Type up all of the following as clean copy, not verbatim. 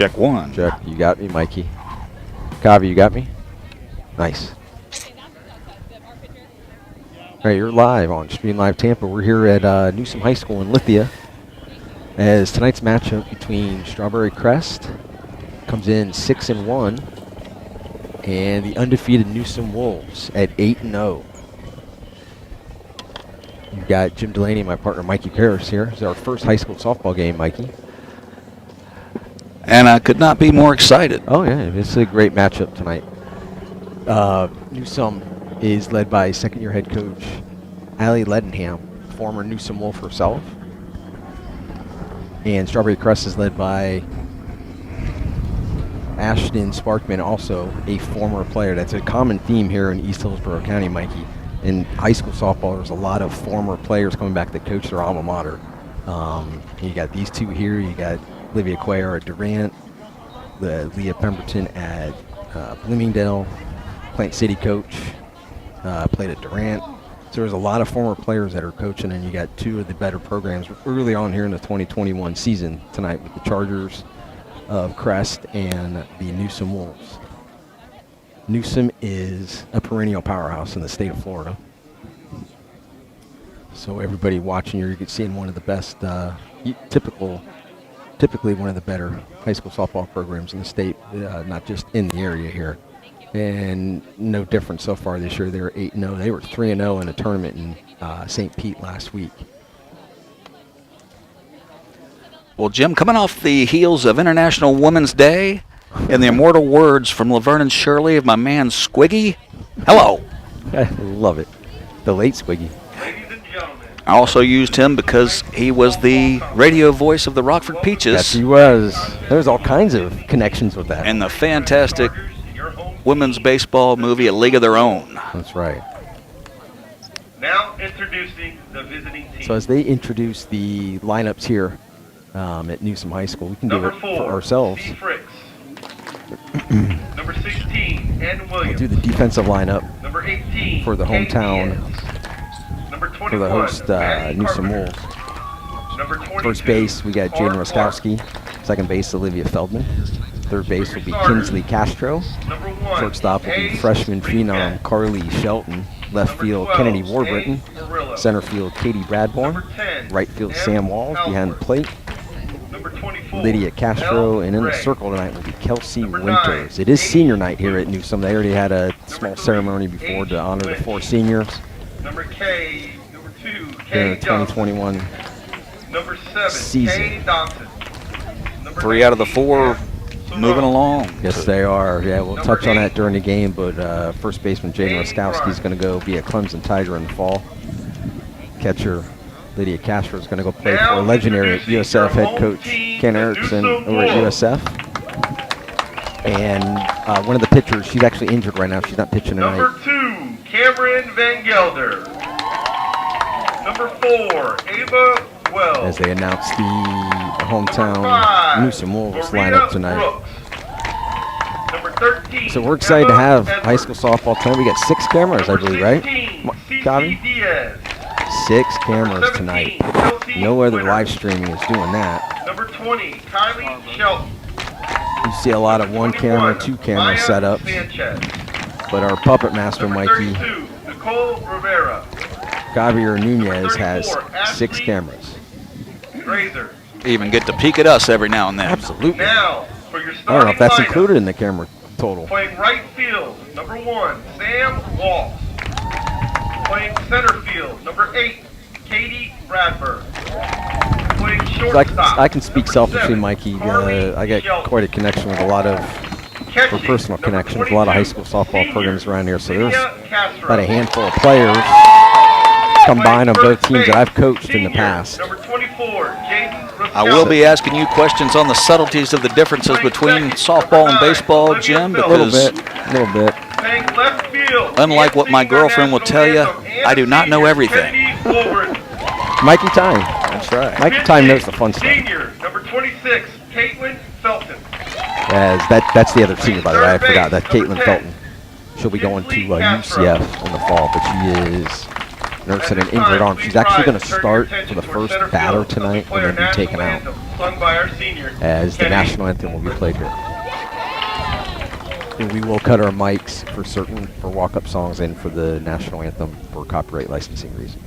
Check one. Check. You got me, Mikey. Kavi, you got me? Nice. All right, you're live on Stream Live Tampa. We're here at Newsome High School in Lithia as tonight's matchup between Strawberry Crest comes in 6-1 and the undefeated Newsome Wolves at 8-0. You've got Jim Delaney and my partner Mikey Paris here. It's our first high school softball game, Mikey. And I could not be more excited. Oh, yeah, it's a great matchup tonight. Newsome is led by second-year head coach Allie Ledenham, former Newsome Wolf herself. And Strawberry Crest is led by Ashton Sparkman, also a former player. That's a common theme here in East Hillsborough County, Mikey. In high school softball, there's a lot of former players coming back that coach their alma mater. You got these two here. You got Olivia Cuellar at Durant, Leah Pemberton at Bloomingdale, Plant City coach, played at Durant. So there's a lot of former players that are coaching, and you got two of the better programs early on here in the 2021 season tonight with the Chargers of Crest and the Newsome Wolves. Newsome is a perennial powerhouse in the state of Florida. So everybody watching, you're seeing one of the best, typically one of the better high school softball programs in the state, not just in the area here. And no different so far this year. They were 8-0. They were 3-0 in a tournament in St. Pete last week. Well, Jim, coming off the heels of International Women's Day, in the immortal words from Laverne and Shirley of my man Squiggy, hello. I love it. The late Squiggy. Ladies and gentlemen. I also used him because he was the radio voice of the Rockford Peaches. Yes, he was. There's all kinds of connections with that. And the fantastic women's baseball movie, A League of Their Own. That's right. Now introducing the visiting team. So as they introduce the lineups here at Newsome High School, we can do Number it 4, for ourselves. Steve Fricks. Number 16, Ann We'll Williams. do the defensive lineup Number 18, for the Kate hometown, Diaz. Number 21, for the host Maddie Newsome Carpenter. Wolves. Number 22, First base, we got Jaden Art Clark. Roskowski. Second base, Olivia Feldman. Third base will be Kinsley Castro. Number 1, Shortstop will be Hayes freshman Freeman. phenom Carly Shelton. Left Number field, 12, Kennedy Warbritton. Hayes Murillo. Center field, Katie Bradbourne. Number 10, Right field, M. Sam Walls behind the Halford. plate. Number 24, Lydia Castro, Mel and in the Gray. circle tonight will be Kelsey Number 9, Winters. It is senior night here at Katie Newsome. They already had a small Number 3, ceremony before to honor the Lynch. 4 seniors Number 2, during Kay the Johnson. 2021 Number 7, season. Kay Dawson. Number 3 out of the 19, 4 Em moving Sorrell. along. Yes, they are. Yeah, we'll Number touch on 8, that during the game, but first baseman Jaden Hayes Roskowski is Grimes. going to go be a Clemson Tiger in the fall. Catcher Lydia Castro is going to go play Now for legendary introducing USF head your coach home team, Ken the Erickson Newsome over at Wolves. USF. And one of the pitchers, she's actually injured right now. She's not pitching tonight. Number 2, Cameron Van Gelder. Number 4, Ava Wells. As they announce the hometown Number 5, Newsome Wolves Marita lineup tonight. Brooks. Number 13, So we're excited to have Emma high school softball tonight. We got 6 cameras, I Number believe, right? 16, Gabi? CC Diaz. 6 Number cameras 17, tonight. Chelsea No other Winter. live streaming is doing that. Number 20, Kylie Shelton. You see a lot of 1 camera, 2 camera Maya setups, Sanchez. but our puppet master, Number Mikey 32, Nicole Rivera. Javier Nunez, has 34, 6 Ashley cameras. Grazer. Even get to peek at us every now and then. Absolutely. I Now, for your don't know starting if that's lineup, included in the camera total. playing right field, number 1, Sam Walsh. Playing center field, number 8, Katie Bradford. Playing So shortstop, I can speak number selfishly, 7, Mikey. Carly I got Shelton. quite a connection with a lot of, Catching, or personal number connection with a lot of high school 22, softball senior, programs around here. So there's Lydia Castro. about a handful of players combined on both teams that I've coached in the Senior, past. Number 24, Jaden I will be asking you questions on the subtleties of the differences between softball and baseball, Jim, A little because bit. playing left field. unlike what my girlfriend will tell you, I do not know everything. Mikey Time. That's right. Mikey Time knows the fun stuff. Senior, number 26, Caitlin Felton. As that's the other senior, by the way. I Third forgot that base, number Caitlin 10. Felton. She'll be going to Kinsley Castro. UCF in the fall, but she is nursing an injured arm. She's actually going to start for the first batter tonight and then be taken out as the national anthem will be played here. And we will cut our mics for certain for walk-up songs and for the national anthem for copyright licensing reasons.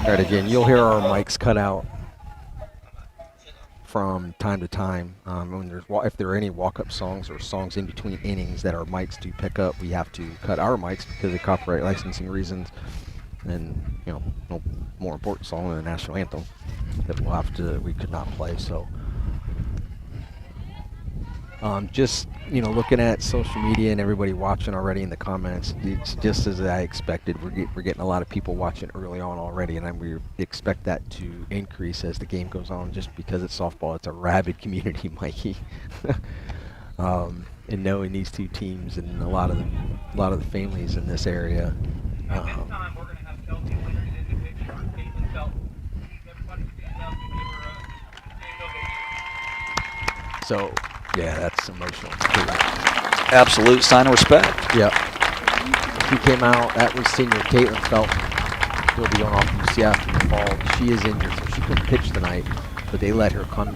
All right, again, you'll hear our mics cut out from time to time. If there are any walk-up songs or songs in between innings that our mics do pick up, we have to cut our mics because of copyright licensing reasons. And no more important song than the national anthem that we could not play. So, just looking at social media and everybody watching already in the comments, it's just as I expected. We're getting a lot of people watching early on already, and we expect that to increase as the game goes on. Just because it's softball, it's a rabid community, Mikey. And knowing these two teams and a lot of the families in this area. So, yeah, that's emotional. Absolute sign of respect. Yep. He came out. That was senior Caitlin Felt. Will be going off from UCF in the fall. She is injured, so she couldn't pitch tonight. But they let her come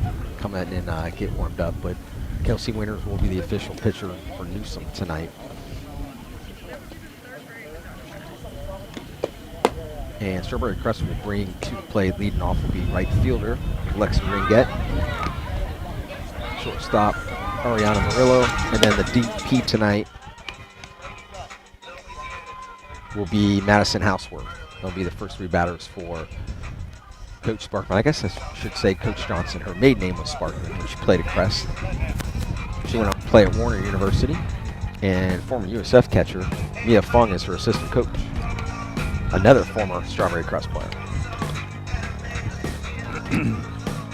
in and get warmed up. But Kelsey Winters will be the official pitcher for Newsome tonight. And Strawberry Crest will bring to play. Leading off will be right fielder Alexa Ringette. Shortstop Ariana Murillo, and then the DP tonight will be Madison Houseworth. They'll be the first three batters for Coach Sparkman. I guess I should say Coach Johnson. Her maiden name was Sparkman when she played at Crest. She went on to play at Warner University, and former USF catcher Mia Fung is her assistant coach. Another former Strawberry Crest player.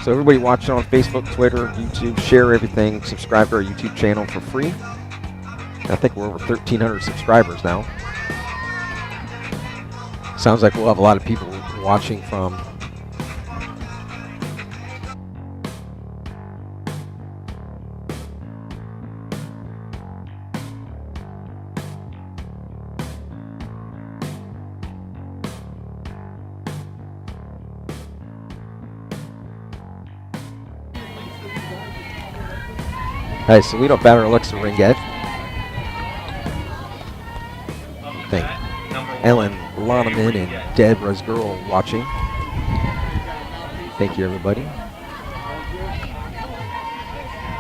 So everybody watching on Facebook, Twitter, YouTube, share everything. Subscribe to our YouTube channel for free. I think we're over 1,300 subscribers now. Sounds like we'll have a lot of people watching from so leadoff batter Alexa Ringette. Thank Ellen Loneman and Deborah's girl watching. Thank you, everybody.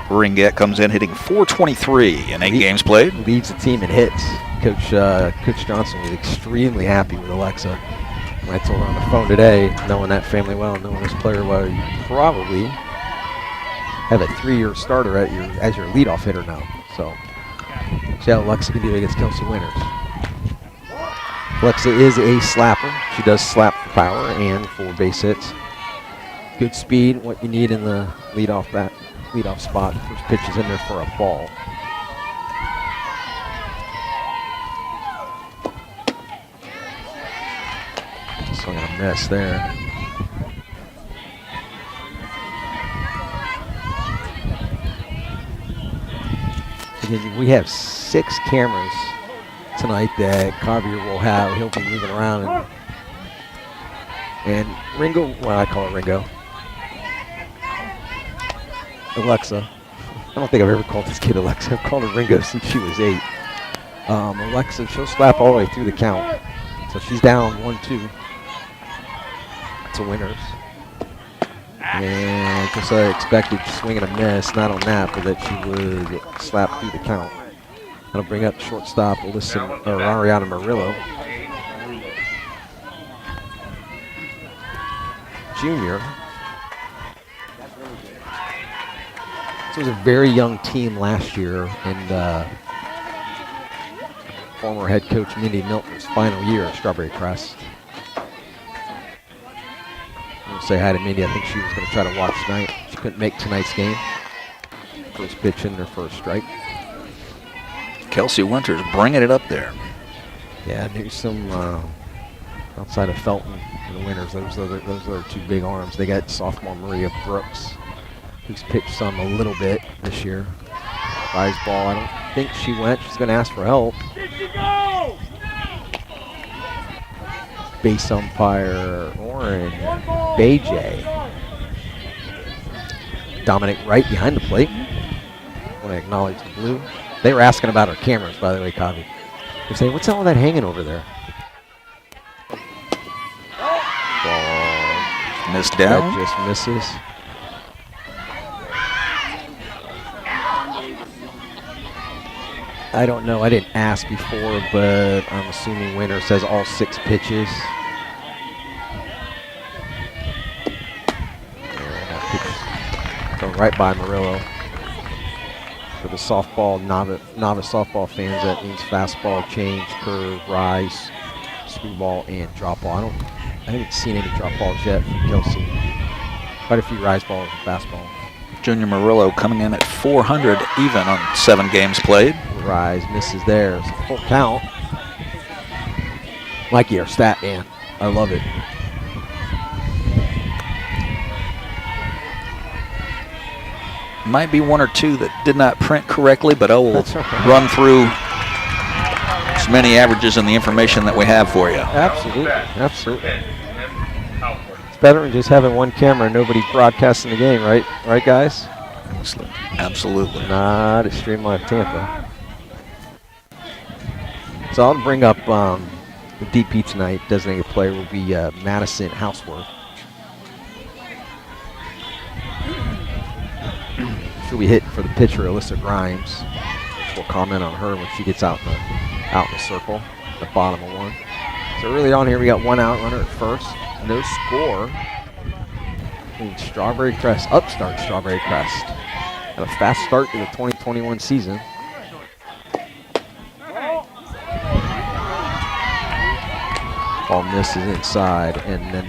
Ringette comes in hitting .423 in 8 games played. Leads the team in hits. Coach Johnson was extremely happy with Alexa. When I told her on the phone today, knowing that family well, knowing this player well, you probably have a 3-year starter as your leadoff hitter now. So, see how Alexa can do against Kelsey Winters. Alexa is a slapper. She does slap for power and for base hits. Good speed, what you need in the leadoff spot. First pitch is in there for a ball. miss there. Again, we have 6 cameras tonight that Javier will have. He'll be moving around. And Ringo, well, I call it Ringo. Alexa. I don't think I've ever called this kid Alexa. I've called her Ringo since she was 8. Alexa, she'll slap all the way through the count. So she's down 1-2 to winners. And just expected swing and a miss, not on that, but that she would slap through the count. That'll bring up shortstop Ariana Murillo. Junior. This was a very young team last year, and former head coach Mindy Milton's final year at Strawberry Crest. I'll say hi to Mindy. I think she was going to try to watch tonight. She couldn't make tonight's game. First pitch in their first strike. Kelsey Winters bringing it up there. Yeah, Newsome outside of Felton and the Winters. Those are their 2 big arms. They got sophomore Maria Brooks, who's pitched some a little bit this year. Rise ball. I don't think she went. She's going to ask for help. Base umpire Oren Bajay. Dominic Wright behind the plate. I want to acknowledge the blue. They were asking about our cameras, by the way, Kavi. They're saying, what's all that hanging over there? Ball. Missed down. That just misses. I don't know. I didn't ask before, but I'm assuming winner says all 6 pitches. And that pitch going right by Murillo. For the softball, novice softball fans, that means fastball, change, curve, rise, screwball, and drop ball. I haven't seen any drop balls yet from Kelsey. Quite a few rise balls and fastball. Junior Murillo coming in at 400 even on 7 games played. Rise misses there. It's a full count. Mikey, our stat man. I love it. Might be 1 or 2 that did not print correctly, but I will right. run through as many averages and the information that we have for you. Absolutely. Absolutely. It's better than just having 1 camera and nobody broadcasting the game, right? Right, guys? Absolutely. Not at Stream Live Tampa. So I'll bring up the DP tonight. Designated player will be Madison Houseworth. She'll be hitting for the pitcher, Alyssa Grimes. We'll comment on her when she gets out in the circle, the bottom of 1. So early on here, we got 1 out, runner at first. No score. And Strawberry Crest, upstart Strawberry Crest. Had a fast start to the 2021 season. Ball misses inside, and then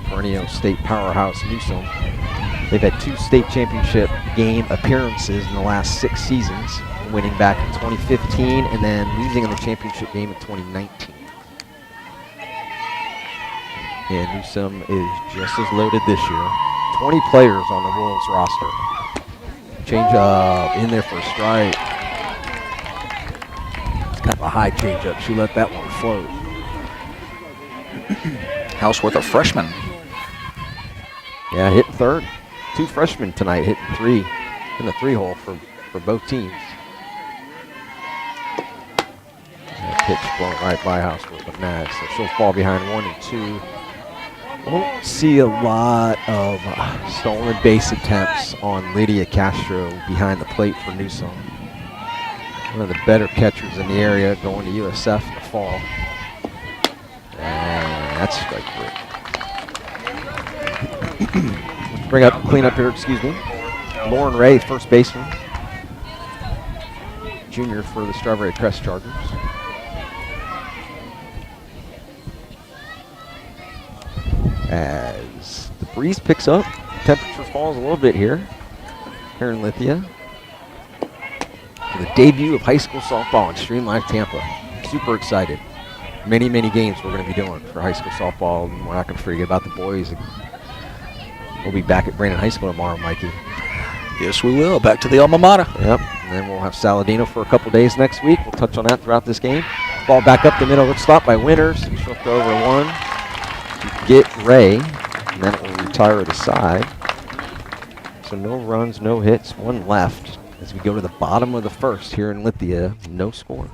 Borneo State powerhouse Newsome. They've had 2 state championship game appearances in the last 6 seasons, winning back in 2015 and then losing in the championship game in 2019. And Newsome is just as loaded this year. 20 players on the Wolves roster. Change up in there for a strike. It's kind of a high change up. She let that one float. Houseworth, a freshman. Yeah, hitting third. 2 freshmen tonight hitting 3 in the 3-hole for both teams. That pitch blown right by Houseworth, but nice. So she'll fall behind 1 and 2. Won't see a lot of stolen base attempts on Lydia Castro behind the plate for Newsome. One of the better catchers in the area going to USF in the fall. And that's strike 3. Bring up, clean up here, excuse me. Lauren Ray, first baseman. Junior for the Strawberry Crest Chargers. As the breeze picks up, temperature falls a little bit here in Lithia. For the debut of high school softball in Stream Live Tampa. Super excited. many, many games we're going to be doing for high school softball. And we're not going to forget about the boys. We'll be back at Brandon High School tomorrow, Mikey. Yes, we will. Back to the alma mater. Yep. And then we'll have Saladino for a couple days next week. We'll touch on that throughout this game. Ball back up the middle. Let's stop by Winters. She'll throw over one to get Ray. And then it will retire to the side. So no runs, no hits, one left as we go to the bottom of the first here in Lithia. No score.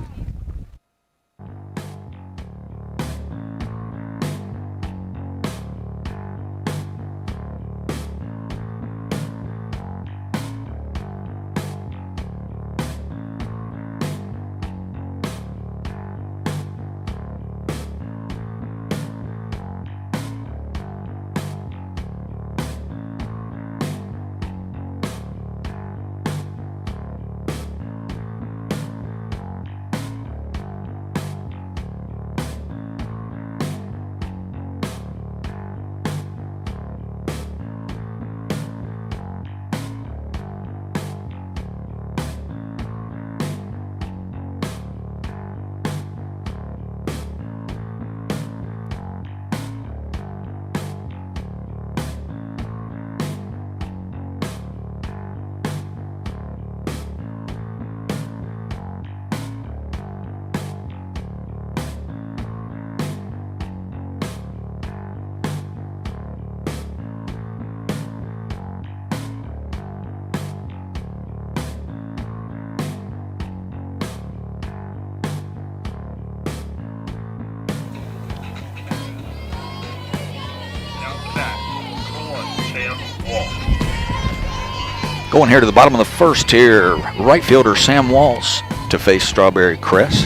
Going here to the bottom of the first here, right fielder Sam Walsh to face Strawberry Crest.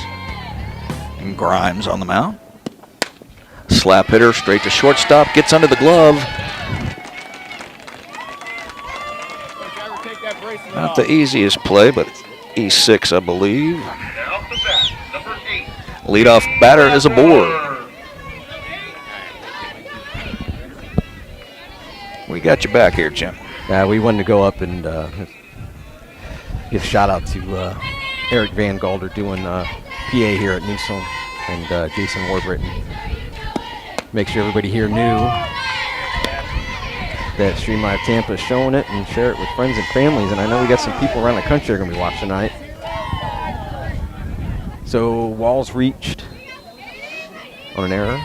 And Grimes on the mound. Slap hitter straight to shortstop, gets under the glove. Not the easiest play, but E6, I believe. Now the bat, number 8. Leadoff batter is aboard. We got you back here, Jim. We wanted to go up and give a shout out to Eric Van Galder doing PA here at Newsome and Jason Warbritton. Make sure everybody here knew that Stream Live Tampa is showing it and share it with friends and families. And I know we got some people around the country that are going to be watching tonight. So Walls reached on an error.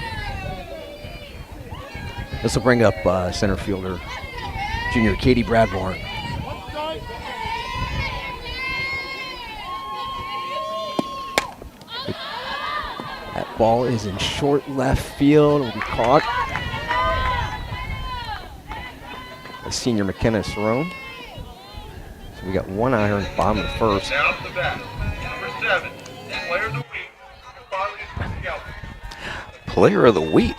This will bring up center fielder junior Katie Bradborn. That ball is in short left field. It will be caught. A senior McKenna Cerrone. So we got one out here in the bottom of the first. Now the bat, number 7, player of the week, Carly Scout. Player of the week.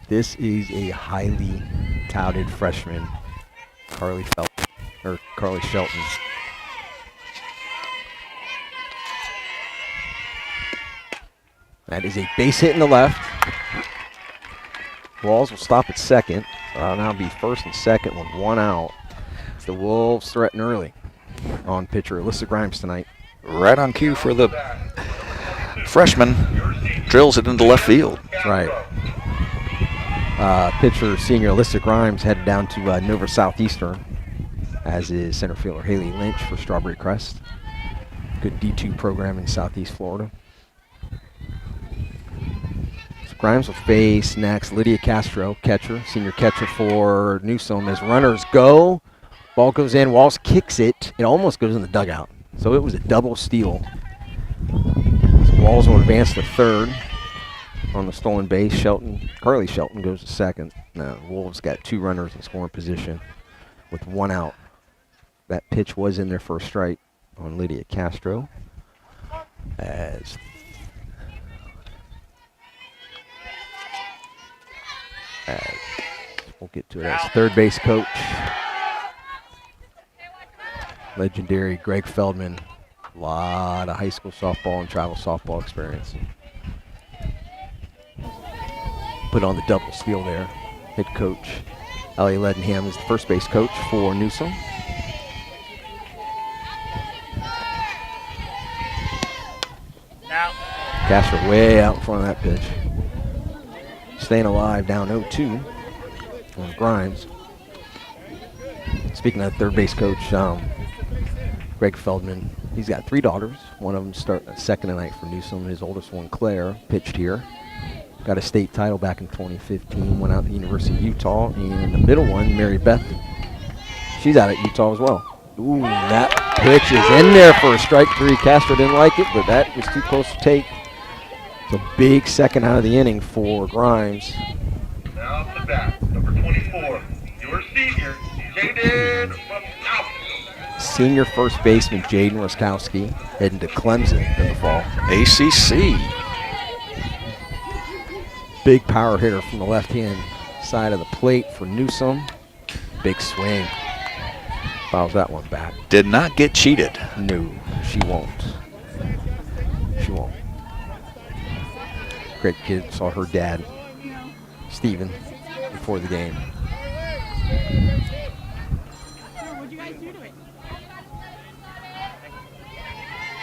This is a highly touted freshman, Carly Shelton. That is a base hit in the left. Walls will stop at second. So that'll now be first and second with one out. The Wolves threaten early on pitcher Alyssa Grimes tonight. Right on cue for the freshman. Drills it into left field. That's right. Pitcher senior Alyssa Grimes headed down to Nova Southeastern, as is center fielder Haley Lynch for Strawberry Crest. Good D2 program in Southeast Florida. So Grimes will face next Lydia Castro, catcher, senior catcher for Newsome. As runners go, ball goes in, Walls kicks it. It almost goes in the dugout. So it was a double steal. So Walls will advance to third. On the stolen base, Carly Shelton goes to second. Now, Wolves got two runners in scoring position with one out. That pitch was in their first strike on Lydia Castro. As we'll get to it as third base coach, legendary Greg Feldman. A lot of high school softball and travel softball experience. Put on the double steal there. Head coach Ellie Ledenham is the first base coach for Newsome. Castro way out in front of that pitch. Staying alive, down 0-2 on Grimes. Speaking of third base coach, Greg Feldman, he's got 3 daughters. One of them started second tonight for Newsome. His oldest one, Claire, pitched here. Got a state title back in 2015. Went out to the University of Utah. And the middle one, Mary Beth, she's out at Utah as well. Ooh, that pitch is in there for a strike 3. Castro didn't like it, but that was too close to take. It's a big second out of the inning for Grimes. Now off the bat, number 24, your senior, Jaden Ruskowski. Senior first baseman Jaden Ruskowski heading to Clemson in the fall. ACC. Big power hitter from the left-hand side of the plate for Newsome. Big swing. Fouls that one back. Did not get cheated. No, she won't. She won't. Great kid. Saw her dad, Steven, before the game. What'd you guys do to it?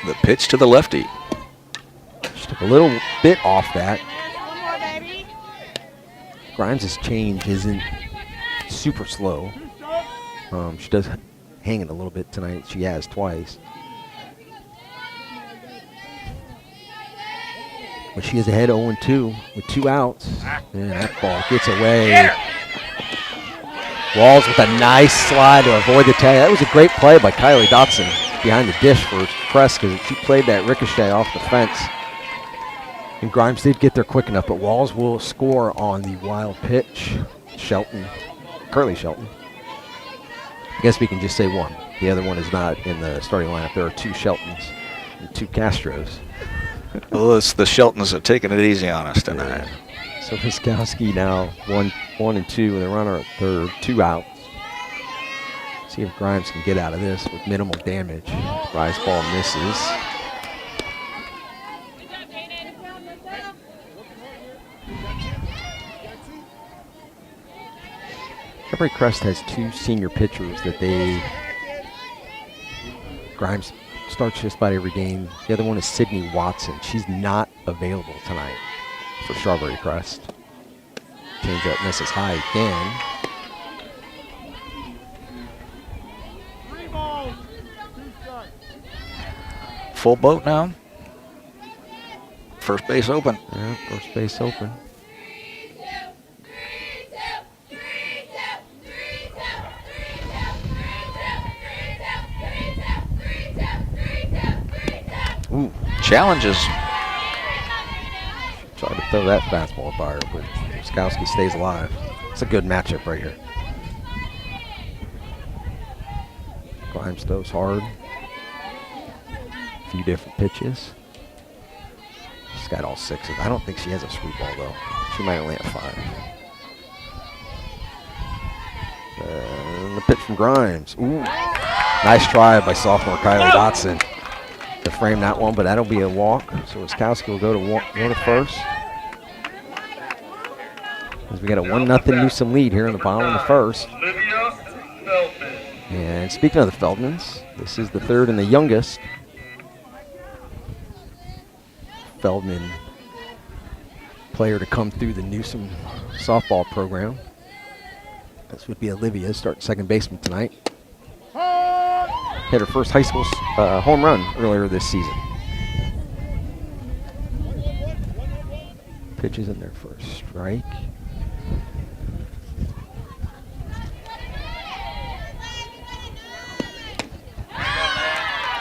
The pitch to the lefty. She took a little bit off that. One more, baby. Grimes' change isn't super slow. She does hang it a little bit tonight. She has twice. But she is ahead 0-2 with 2 outs. And that ball gets away. Walls with a nice slide to avoid the tag. That was a great play by Kylie Dotson behind the dish for Crest because she played that ricochet off the fence. And Grimes did get there quick enough, but Walls will score on the wild pitch. Curly Shelton. I guess we can just say one. The other one is not in the starting lineup. There are 2 Sheltons and 2 Castros. Well, it's the Sheltons have taken it easy on us tonight. So Ruskowski now 1-2 with a runner at third, 2 outs. See if Grimes can get out of this with minimal damage. Rise ball misses. Every Crest has 2 senior pitchers that Grimes starts just about every game. The other one is Sydney Watson. She's not available tonight for Strawberry Crest. Change up misses high again. Full boat now. First base open. Yeah, first base open. Ooh, Challenges. tried to throw that fastball by her, but Ruskowski stays alive. It's a good matchup right here. Grimes throws hard. A few different pitches. She's got all 6 of them. I don't think she has a sweet ball though. She might only have 5. And the pitch from Grimes. Ooh, nice try by sophomore Kylie Dotson to frame that one, but that'll be a walk. So Ruskowski will go to first. As we got a 1-0 Newsome lead here in the bottom of the first. Olivia Feldman. And speaking of the Feldmans, this is the third and the youngest Feldman player to come through the Newsome softball program. This would be Olivia, starting second baseman tonight. Hit her first high school home run earlier this season. Pitches in there for a strike.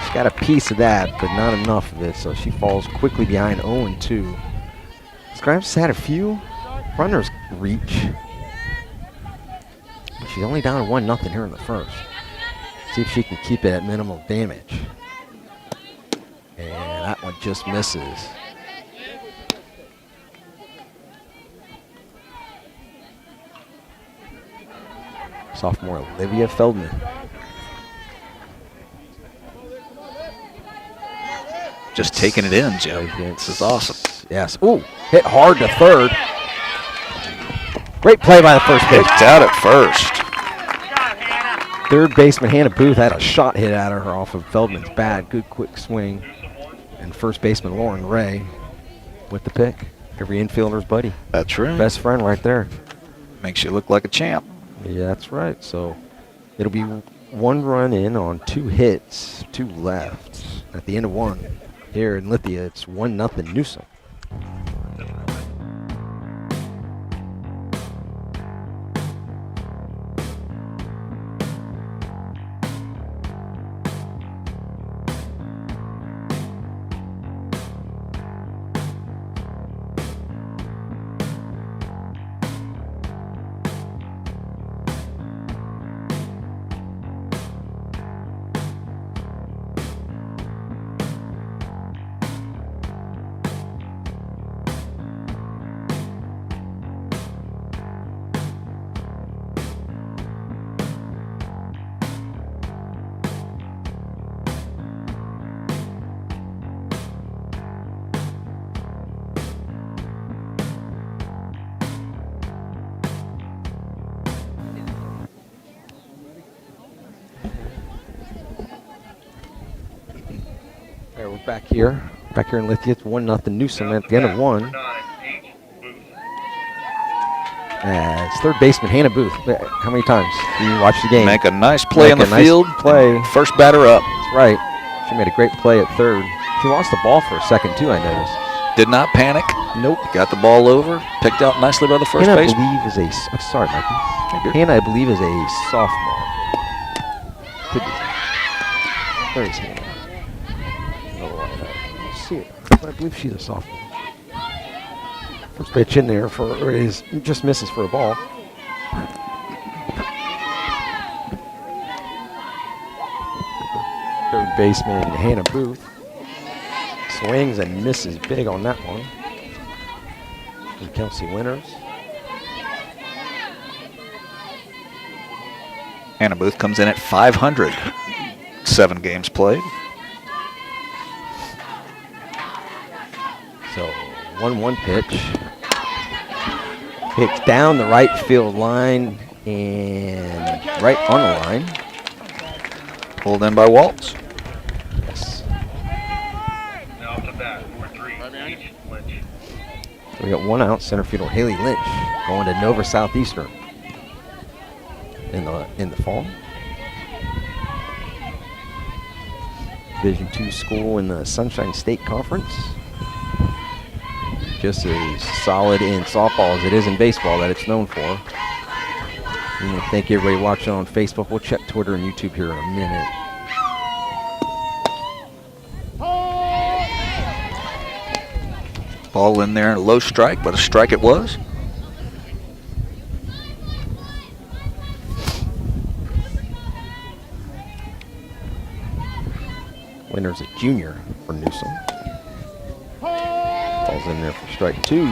She's got a piece of that, but not enough of it, so she falls quickly behind 0-2. Grimes had a few runners reach. But she's only down to 1-0 here in the first. See if she can keep it at minimal damage. And that one just misses. Sophomore Olivia Feldman. Just taking it in, Jim. This is awesome. Yes. Ooh, hit hard to third. Great play by the first pitch. Picked out at first. Third baseman Hannah Booth had a shot hit at her off of Feldman's bat. Good quick swing. And first baseman Lauren Ray with the pick. Every infielder's buddy. That's right. Best friend right there. Makes you look like a champ. Yeah, that's right. So it'll be 1 run in on 2 hits, 2 left. At the end of 1 here in Lithia, it's 1-0 Newsome. All right, we're back here in Lithia. It's 1-0 Newsome at the end of 1. As third baseman Hannah Booth. How many times do you watch the game? Make a nice play Make in the a nice field. play. First batter up. That's right. She made a great play at third. She lost the ball for a second too, I noticed. Did not panic. Nope. Got the ball over. Picked out nicely by the first Hannah, I baseman. believe, is a sorry, Mikey. You're good. Hannah, I believe, is a sophomore. Could be. Where is Hannah? Let's see it. I believe she's a sophomore. First pitch in there for is just misses for a ball. Third baseman Hannah Booth swings and misses big on that one. And Kelsey Winters. Hannah Booth comes in at 500. 7 games played. So 1-1 pitch. Hits down the right field line and right on the line. Pulled in by Waltz. Yes. Now to bat, number 3, H. Lynch. So we got 1 out. Center fielder Haley Lynch going to Nova Southeastern in the fall. Division II school in the Sunshine State Conference. Just as solid in softball as it is in baseball that it's known for. And thank everybody watching on Facebook. We'll check Twitter and YouTube here in a minute. Ball in there, low strike, but a strike it was. Winner's a junior for Newsome. Ball's in there for strike 2.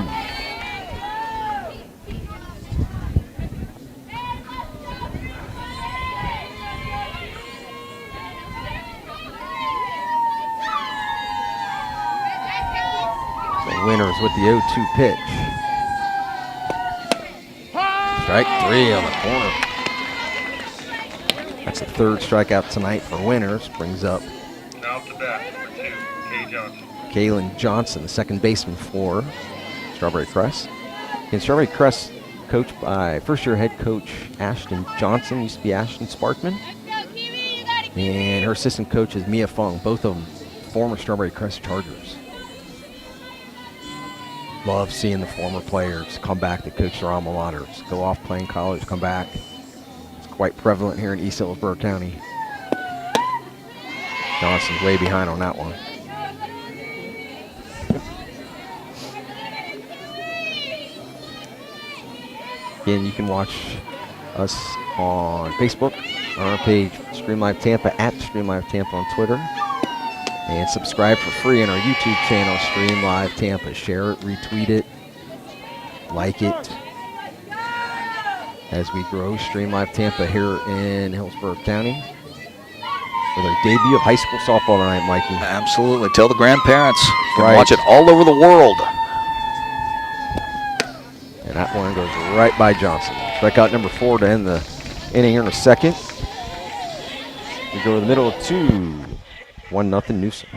So Winners with the 0-2 pitch. Strike 3 on the corner. That's the 3rd strikeout tonight for Winners. Brings up Now to bat, number 2, Kay Johnson. Kaylin Johnson, the second baseman for Strawberry Crest. And Strawberry Crest coached by first-year head coach Ashton Johnson, used to be Ashton Sparkman. And her assistant coach is Mia Fung, both of them former Strawberry Crest Chargers. Love seeing the former players come back to coach their alma maters, go off playing college, come back. It's quite prevalent here in East Hillsborough County. Johnson's way behind on that one. Again, you can watch us on Facebook, on our page, Stream Live Tampa, at Stream Live Tampa on Twitter. And subscribe for free on our YouTube channel, Stream Live Tampa. Share it, retweet it, like it. As we grow Stream Live Tampa here in Hillsborough County. For their debut of high school softball tonight, Mikey. Absolutely. Tell the grandparents. You can Right. watch it all over the world. And that one goes right by Johnson. Strikeout number 4 to end the inning here in a second. We go to the middle of 2. 1-0 Newsome.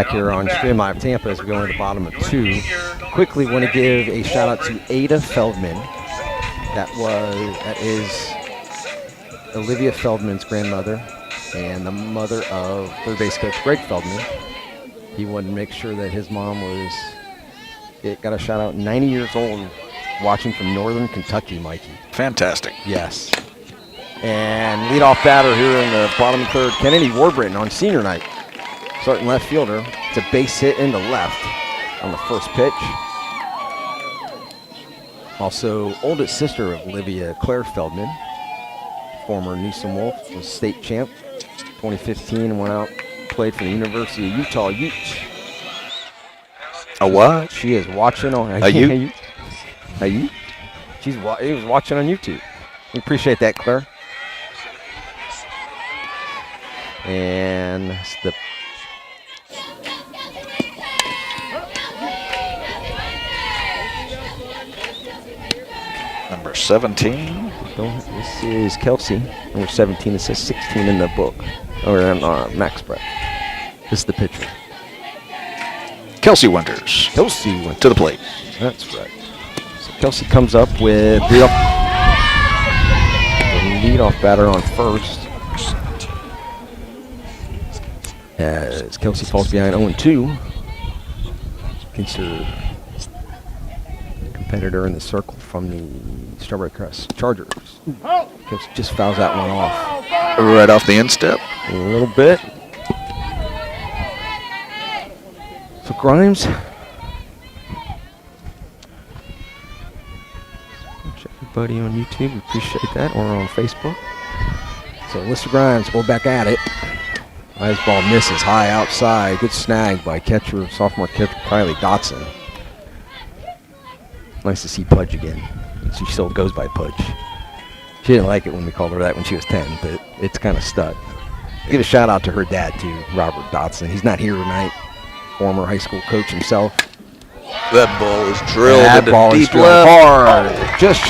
back here on Stream Live Tampa as we go into the bottom of 2. Quickly want to give a shout out to Ada Feldman. That is Olivia Feldman's grandmother and the mother of third base coach Greg Feldman. He wanted to make sure that his mom got a shout out, 90 years old, watching from northern Kentucky, Mikey. Fantastic. Yes. And leadoff batter here in the bottom of the 3rd, Kennedy Warburton on senior night. Starting left fielder. It's a base hit into left on the first pitch. Also, oldest sister of Olivia, Claire Feldman, former Newsome Wolf, was state champ 2015 and went out, played for the University of Utah Utes. A what? She is watching on a Ute. A Ute? He was watching on YouTube. We appreciate that, Claire. And the number 17. This is Kelsey. Number 17. It says 16 in the book, or on Max Prep. This is the pitcher. Kelsey Winters. Kelsey went to the plate. That's right. So Kelsey comes up with the leadoff batter on first. As Kelsey falls behind 0-2 against her competitor in the circle from the Strawberry Crest Chargers. Kelsey just fouls that one off. Right off the instep. A little bit. So Grimes. Everybody on YouTube, we appreciate that, or on Facebook. So Mr. Grimes, go back at it. Nice ball misses high outside. Good snag by sophomore catcher Kylie Dotson. Nice to see Pudge again. She still goes by Pudge. She didn't like it when we called her that when she was 10, but it's kind of stuck. Give a shout out to her dad too, Robert Dotson. He's not here tonight. Former high school coach himself. That ball is drilled That into ball is deep drilled left. hard, just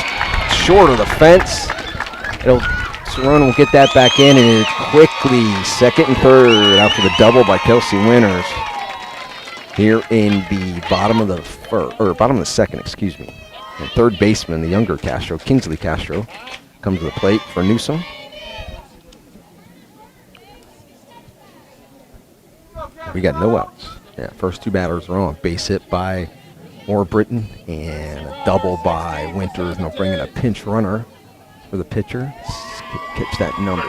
short of the fence. Cerrone will get that back in, and it's quickly second and third after the double by Kelsey Winters. Here in the bottom of the second, excuse me. And third baseman, the younger Castro, Kingsley Castro, comes to the plate for Newsome. We got no outs. Yeah, first 2 batters are on. Base hit by Warburton and a double by Winters, and they'll bring in a pinch runner for the pitcher. Catch that number.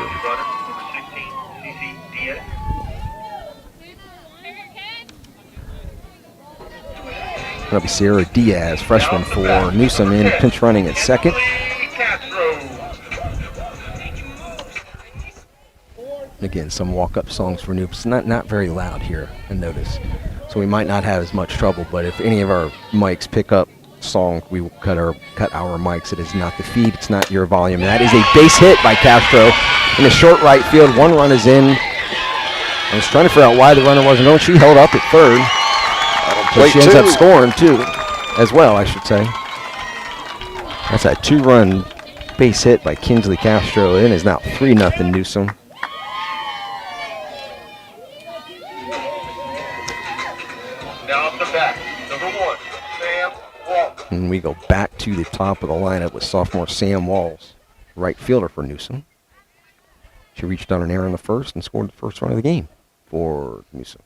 That'll be Sierra Diaz, freshman for Newsome, in pinch running at second. Again, some walk-up songs for Newsome. Not very loud here, I notice. So we might not have as much trouble, but if any of our mics pick up song, we will cut our mics. It is not the feed, it's not your volume. That is a base hit by Castro in the short right field. 1 run is in. I was trying to figure out why the runner wasn't going. She held up at third. But she ends up scoring too, as well, I should say. That's a 2-run base hit by Kingsley Castro. It is now 3-0 Newsome. Now up the bat, number 1, Sam Walls. And we go back to the top of the lineup with sophomore Sam Walls, right fielder for Newsome. She reached on an error in the first and scored the first run of the game for Newsome.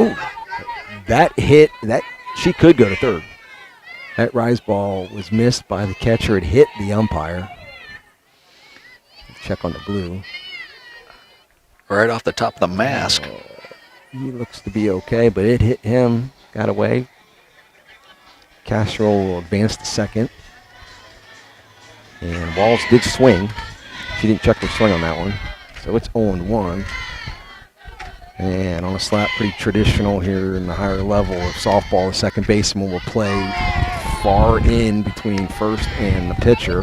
Ooh, that hit, she could go to third. That rise ball was missed by the catcher. It hit the umpire. Check on the blue. Right off the top of the mask. He looks to be okay, but it hit him, got away. Castro will advance to second. And Walls did swing. She didn't check her swing on that one. So it's 0-1. And on a slap, pretty traditional here in the higher level of softball. The second baseman will play far in between first and the pitcher.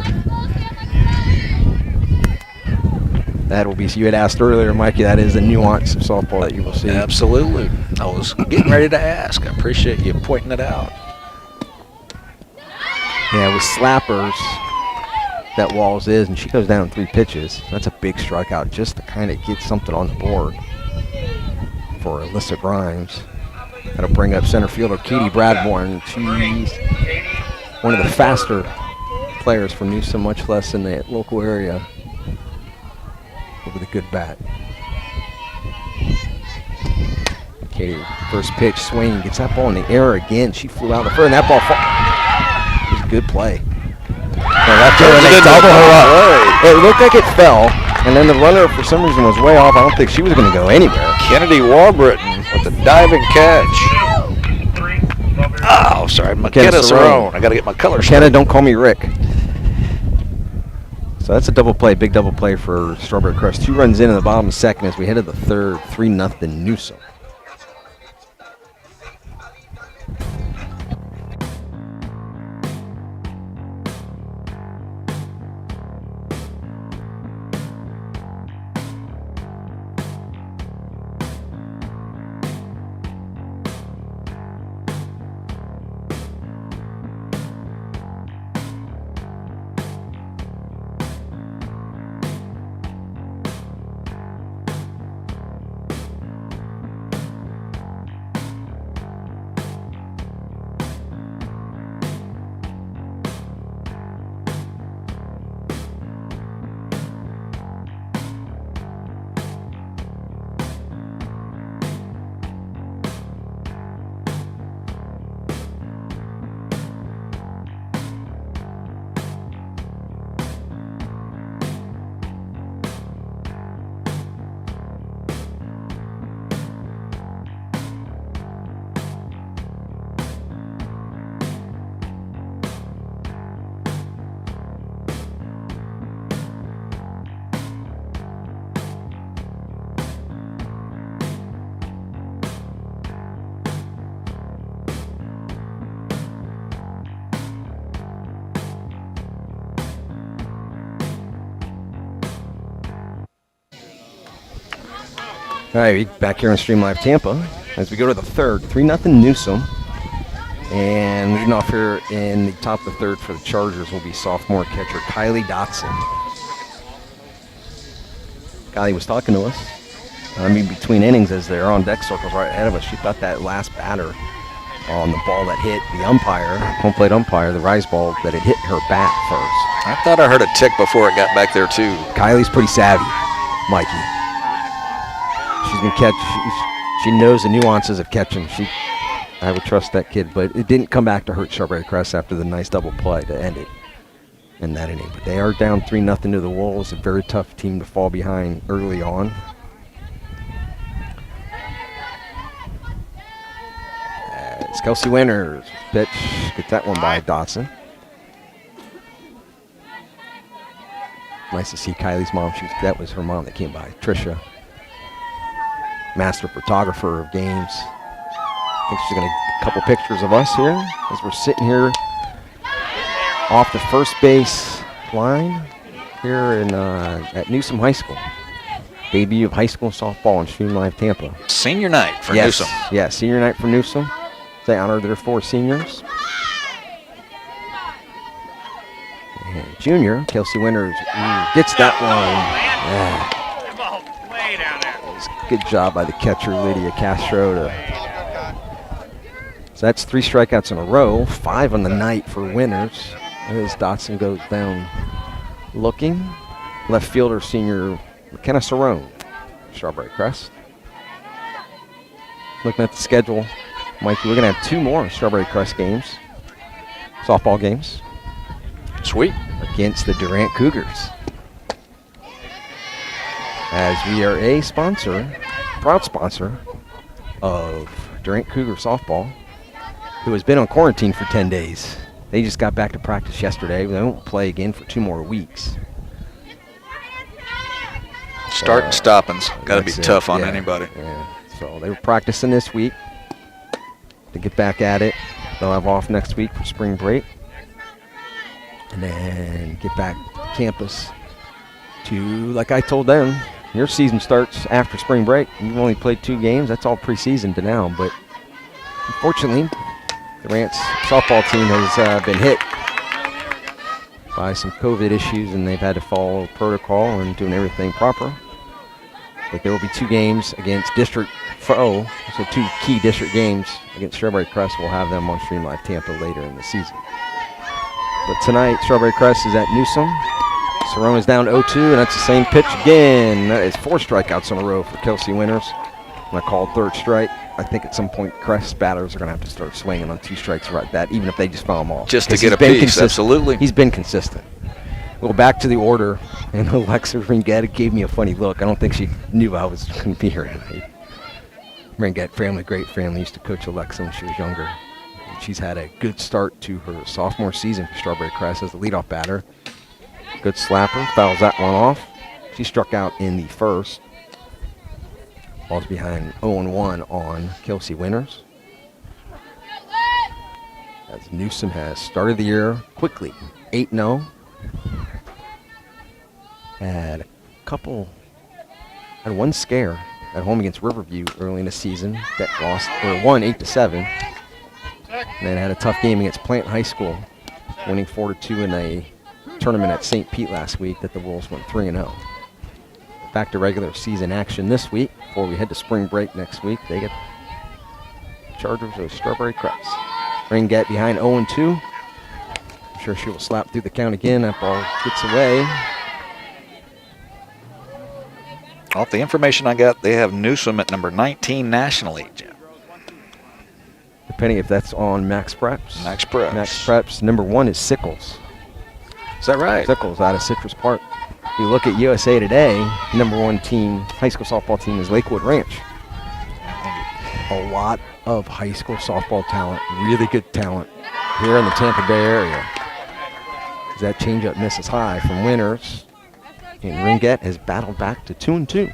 That will be, you had asked earlier, Mikey, that is the nuance of softball that you will see. Absolutely. I was getting ready to ask. I appreciate you pointing it out. Yeah, with slappers, that Walls is, and she goes down 3 pitches. That's a big strikeout just to kind of get something on the board. for Alyssa Grimes. That'll bring up center fielder Katie Bradbourne. She's one of the faster players from Newsome, much less in the local area, but with a good bat. Katie, first pitch, swing, gets that ball in the air again. She flew out the first, and that ball it was a good play. And they double her up. It looked like it fell, and then the runner, for some reason, was way off. I don't think she was going to go anywhere. Kennedy Warbritton with a diving catch. Oh, sorry, McKenna Cerrone. I got to get my colors straight. McKenna, don't call me Rick. So that's a double play, big double play for Strawberry Crest. 2 runs in the bottom of the second as we head to the third, 3-0 Newsome. All right, back here on Stream Live Tampa as we go to the third, 3-0 Newsome. And leading off here in the top of the third for the Chargers will be sophomore catcher Kylie Dotson. Kylie was talking to us. Between innings as they're on deck circles right ahead of us. She thought that last batter on the ball that hit the umpire, home plate umpire, the rise ball, that it hit her bat first. I thought I heard a tick before it got back there, too. Kylie's pretty savvy, Mikey. She's been she knows the nuances of catching. I would trust that kid, but it didn't come back to hurt Strawberry Crest after the nice double play to end it in that inning. But they are down 3-0 to the Wolves, a very tough team to fall behind early on. It's Kelsey Winters, pitch, gets that one by Dotson. Nice to see Kylie's mom. That was her mom that came by, Trisha. Master photographer of games. I think she's going to get a couple pictures of us here as we're sitting here off the first base line here in at Newsome High School. Debut of high school softball in Stream Live Tampa. Senior night for Yes, Newsome. yeah, senior night for Newsome. They honor their 4 seniors. And junior, Kelsey Winters, gets that one. Yeah. Good job by the catcher, Lydia Castro. So that's 3 strikeouts in a row, 5 on the night for Winters. As Dotson goes down looking. Left fielder, senior McKenna Cerrone, Strawberry Crest. Looking at the schedule, Mikey, we're going to have 2 more Strawberry Crest games, softball games. Sweet. Against the Durant Cougars. As we are a proud sponsor of Durant Cougar Softball, who has been on quarantine for 10 days. They just got back to practice yesterday. They won't play again for 2 more weeks. Start and stopping's got to be tough on anybody. Yeah. So they were practicing this week to get back at it. They'll have off next week for spring break. And then get back to campus to, like I told them, your season starts after spring break. You've only played 2 games. That's all preseason to now. But unfortunately, Durant's softball team has been hit by some COVID issues, and they've had to follow protocol and doing everything proper. But there will be 2 games against District so 2 key district games against Strawberry Crest. We'll have them on Stream Live Tampa later in the season. But tonight, Strawberry Crest is at Newsome. Serona's down 0-2, and that's the same pitch again. That is 4 strikeouts in a row for Kelsey Winters. And I called 3rd strike. I think at some point Crest batters are going to have to start swinging on 2 strikes right that, even if they just foul them off. Just to get a piece, absolutely. He's been consistent. Well, back to the order, and Alexa Ringetta gave me a funny look. I don't think she knew I was going to be here tonight. Ringett, great family, used to coach Alexa when she was younger. She's had a good start to her sophomore season for Strawberry Crest as the leadoff batter. Good slapper, fouls that one off. She struck out in the 1st. Ball's behind 0-1 on Kelsey Winters. As Newsome has started the year quickly, 8-0. Had one scare at home against Riverview early in the season that won 8-7. And then had a tough game against Plant High School, winning 4-2 in a tournament at St. Pete last week that the Wolves went 3-0. Back to regular season action this week before we head to spring break next week. They get Chargers of Strawberry Crest. Ringett behind 0-2. I'm sure she will slap through the count again. That ball gets away. Off the information I got, they have Newsome at number 19 nationally, Jim. Depending if that's on Max Preps. Max Preps. Max Preps. Number 1 is Sickles. Is that right? Sickles out of Citrus Park. If you look at USA Today, number 1 team, high school softball team is Lakewood Ranch. A lot of high school softball talent, really good talent here in the Tampa Bay area. That changeup misses high from Winters. And Ringett has battled back to 2-2.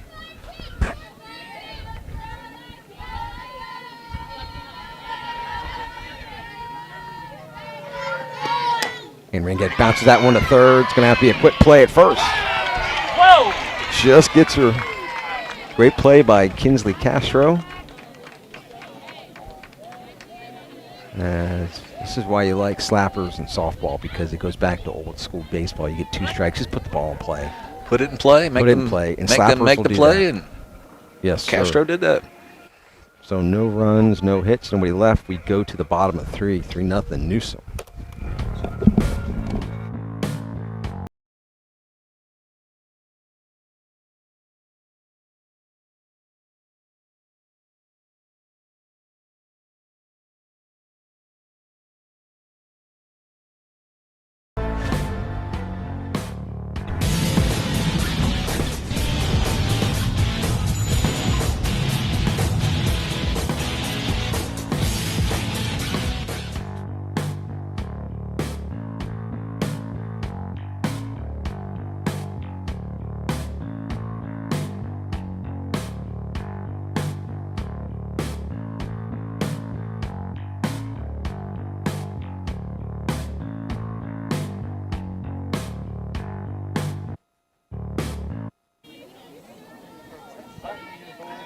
And Ringett bounces that one to 3rd. It's going to have to be a quick play at 1st. Whoa! Just gets her. Great play by Kinsley Castro. This is why you like slappers in softball, because it goes back to old school baseball. You get 2 strikes, just put the ball in play. Put it in play. Make them play. And make them make the play. And yes, Castro did that. So no runs, no hits, nobody left. We go to the bottom of 3-0 Newsome.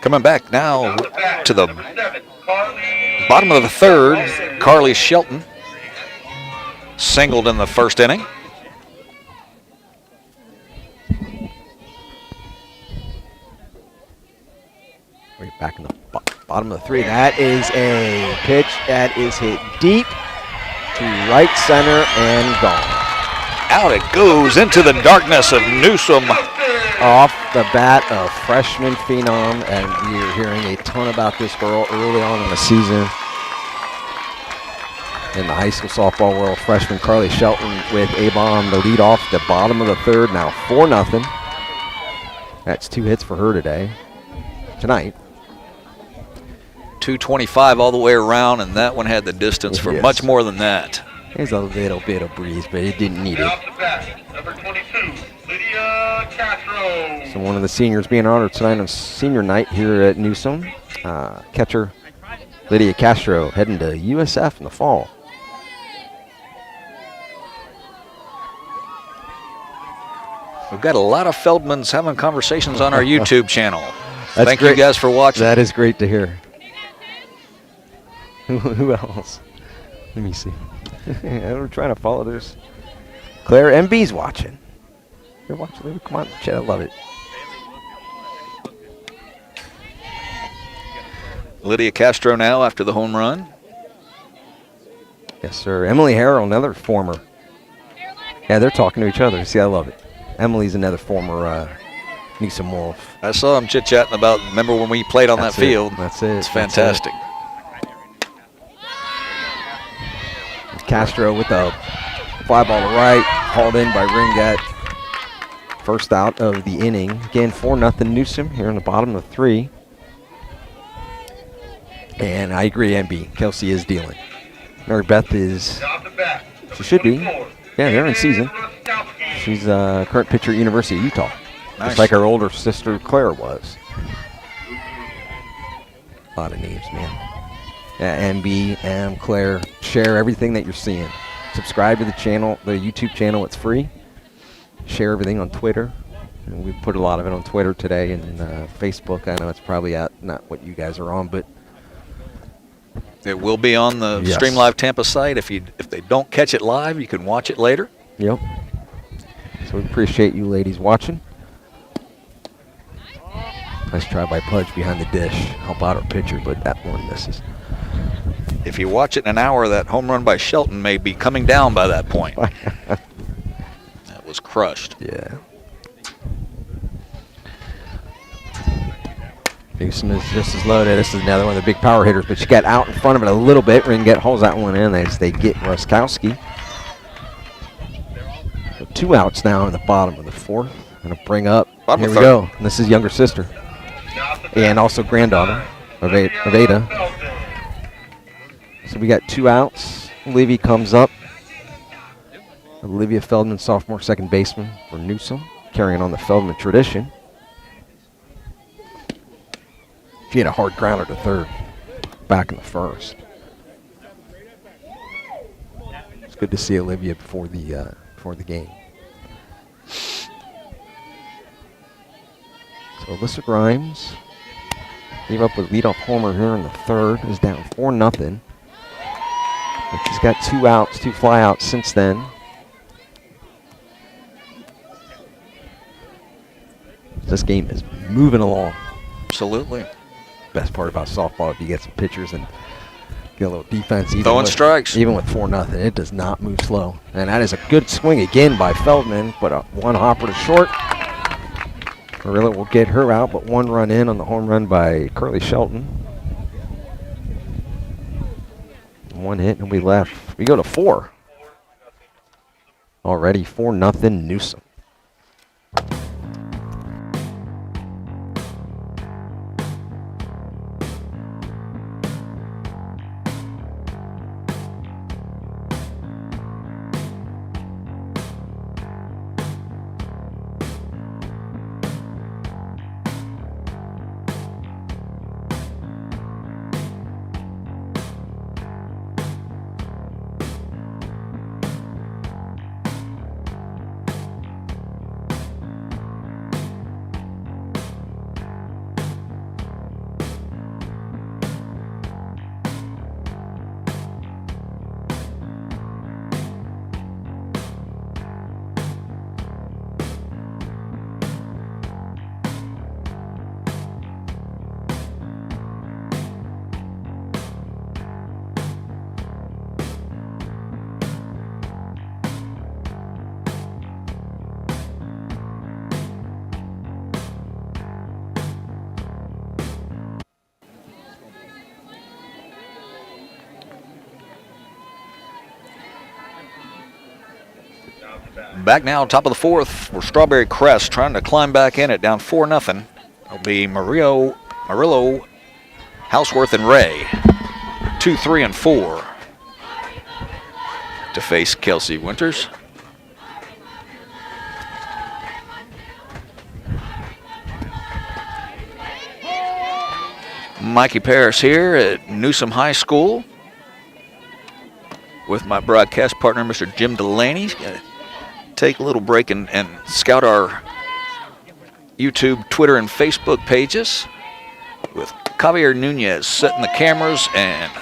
Coming back now to the bottom of the 3rd, Carly Shelton singled in the 1st inning. We're back in the bottom of the 3. That is a pitch that is hit deep to right center and gone. Out it goes into the darkness of Newsome. Off the bat of freshman phenom, and we're hearing a ton about this girl early on in the season. In the high school softball world, freshman Carly Shelton with a bomb, the lead off the bottom of the 3rd, now 4-0. That's 2 hits for her tonight. 225 all the way around, and that one had the distance for much more than that. There's a little bit of breeze, but it didn't need it. Number 22, Lydia Castro. So one of the seniors being honored tonight on senior night here at Newsome. Catcher Lydia Castro heading to USF in the fall. We've got a lot of Feldmans having conversations on our YouTube channel. That's Thank great. you guys for watching. That is great to hear. Who else? Let me see. I'm trying to follow this. Claire MB's watching. You're watching. Come on, chat. I love it. Lydia Castro now after the home run. Yes, sir. Emily Harrell, another former. Yeah, they're talking to each other. See, I love it. Emily's another former Newsome Wolf. I saw them chit-chatting about, remember when we played on that field? That's it. It's fantastic. Castro with a fly ball to right, hauled in by Ringette. First out of the inning. Again, 4-0 Newsome here in the bottom of 3. And I agree, MB. Kelsey is dealing. Mary Beth is, she should be. Yeah, they're in season. She's a current pitcher at University of Utah. Nice. Just like her older sister Claire was. A lot of names, man. Yeah, MB, M, Claire. Share everything that you're seeing. Subscribe to the channel, the YouTube channel. It's free. Share everything on Twitter. And we put a lot of it on Twitter today and Facebook. I know it's probably not what you guys are on, but it will be on the Stream Live Tampa site. If they don't catch it live, you can watch it later. Yep. So we appreciate you ladies watching. Nice try by Pudge behind the dish. Help out our pitcher, but that one misses. If you watch it in an hour, that home run by Shelton may be coming down by that point. That was crushed. Yeah. Newsome is just as loaded. This is another one of the big power hitters, but she got out in front of it a little bit. Ringette hauls that one in as they get Ruskowski. So 2 outs now in the bottom of the 4th. Going to bring up. Bottom Here of we third. go. And this is younger sister. And also granddaughter of Ada. So we got 2 outs. Levy comes up. Olivia Feldman, sophomore second baseman for Newsome, carrying on the Feldman tradition. She had a hard grounder to third back in the 1st. It's good to see Olivia before the game. So Alyssa Grimes gave up a leadoff homer here in the 3rd. Is down 4-0. But she's got 2 outs, 2 flyouts since then. This game is moving along. Absolutely. Best part about softball, if you get some pitchers and get a little defense. Throwing strikes. Even with 4-0, it does not move slow. And that is a good swing again by Feldman, but one hopper to short. Marilla will get her out, but 1 run in on the home run by Curly Shelton. 1 hit, and we left. We go to 4. Already 4-0 Newsome. Back now, top of the 4th, for Strawberry Crest trying to climb back in it, down 4-0. It'll be Murillo, Houseworth, and Ray. 2, 3, and 4 to face Kelsey Winters. Mikey Paris here at Newsome High School with my broadcast partner, Mr. Jim Delaney. Take a little break and scout our YouTube, Twitter, and Facebook pages with Javier Nunez setting the cameras and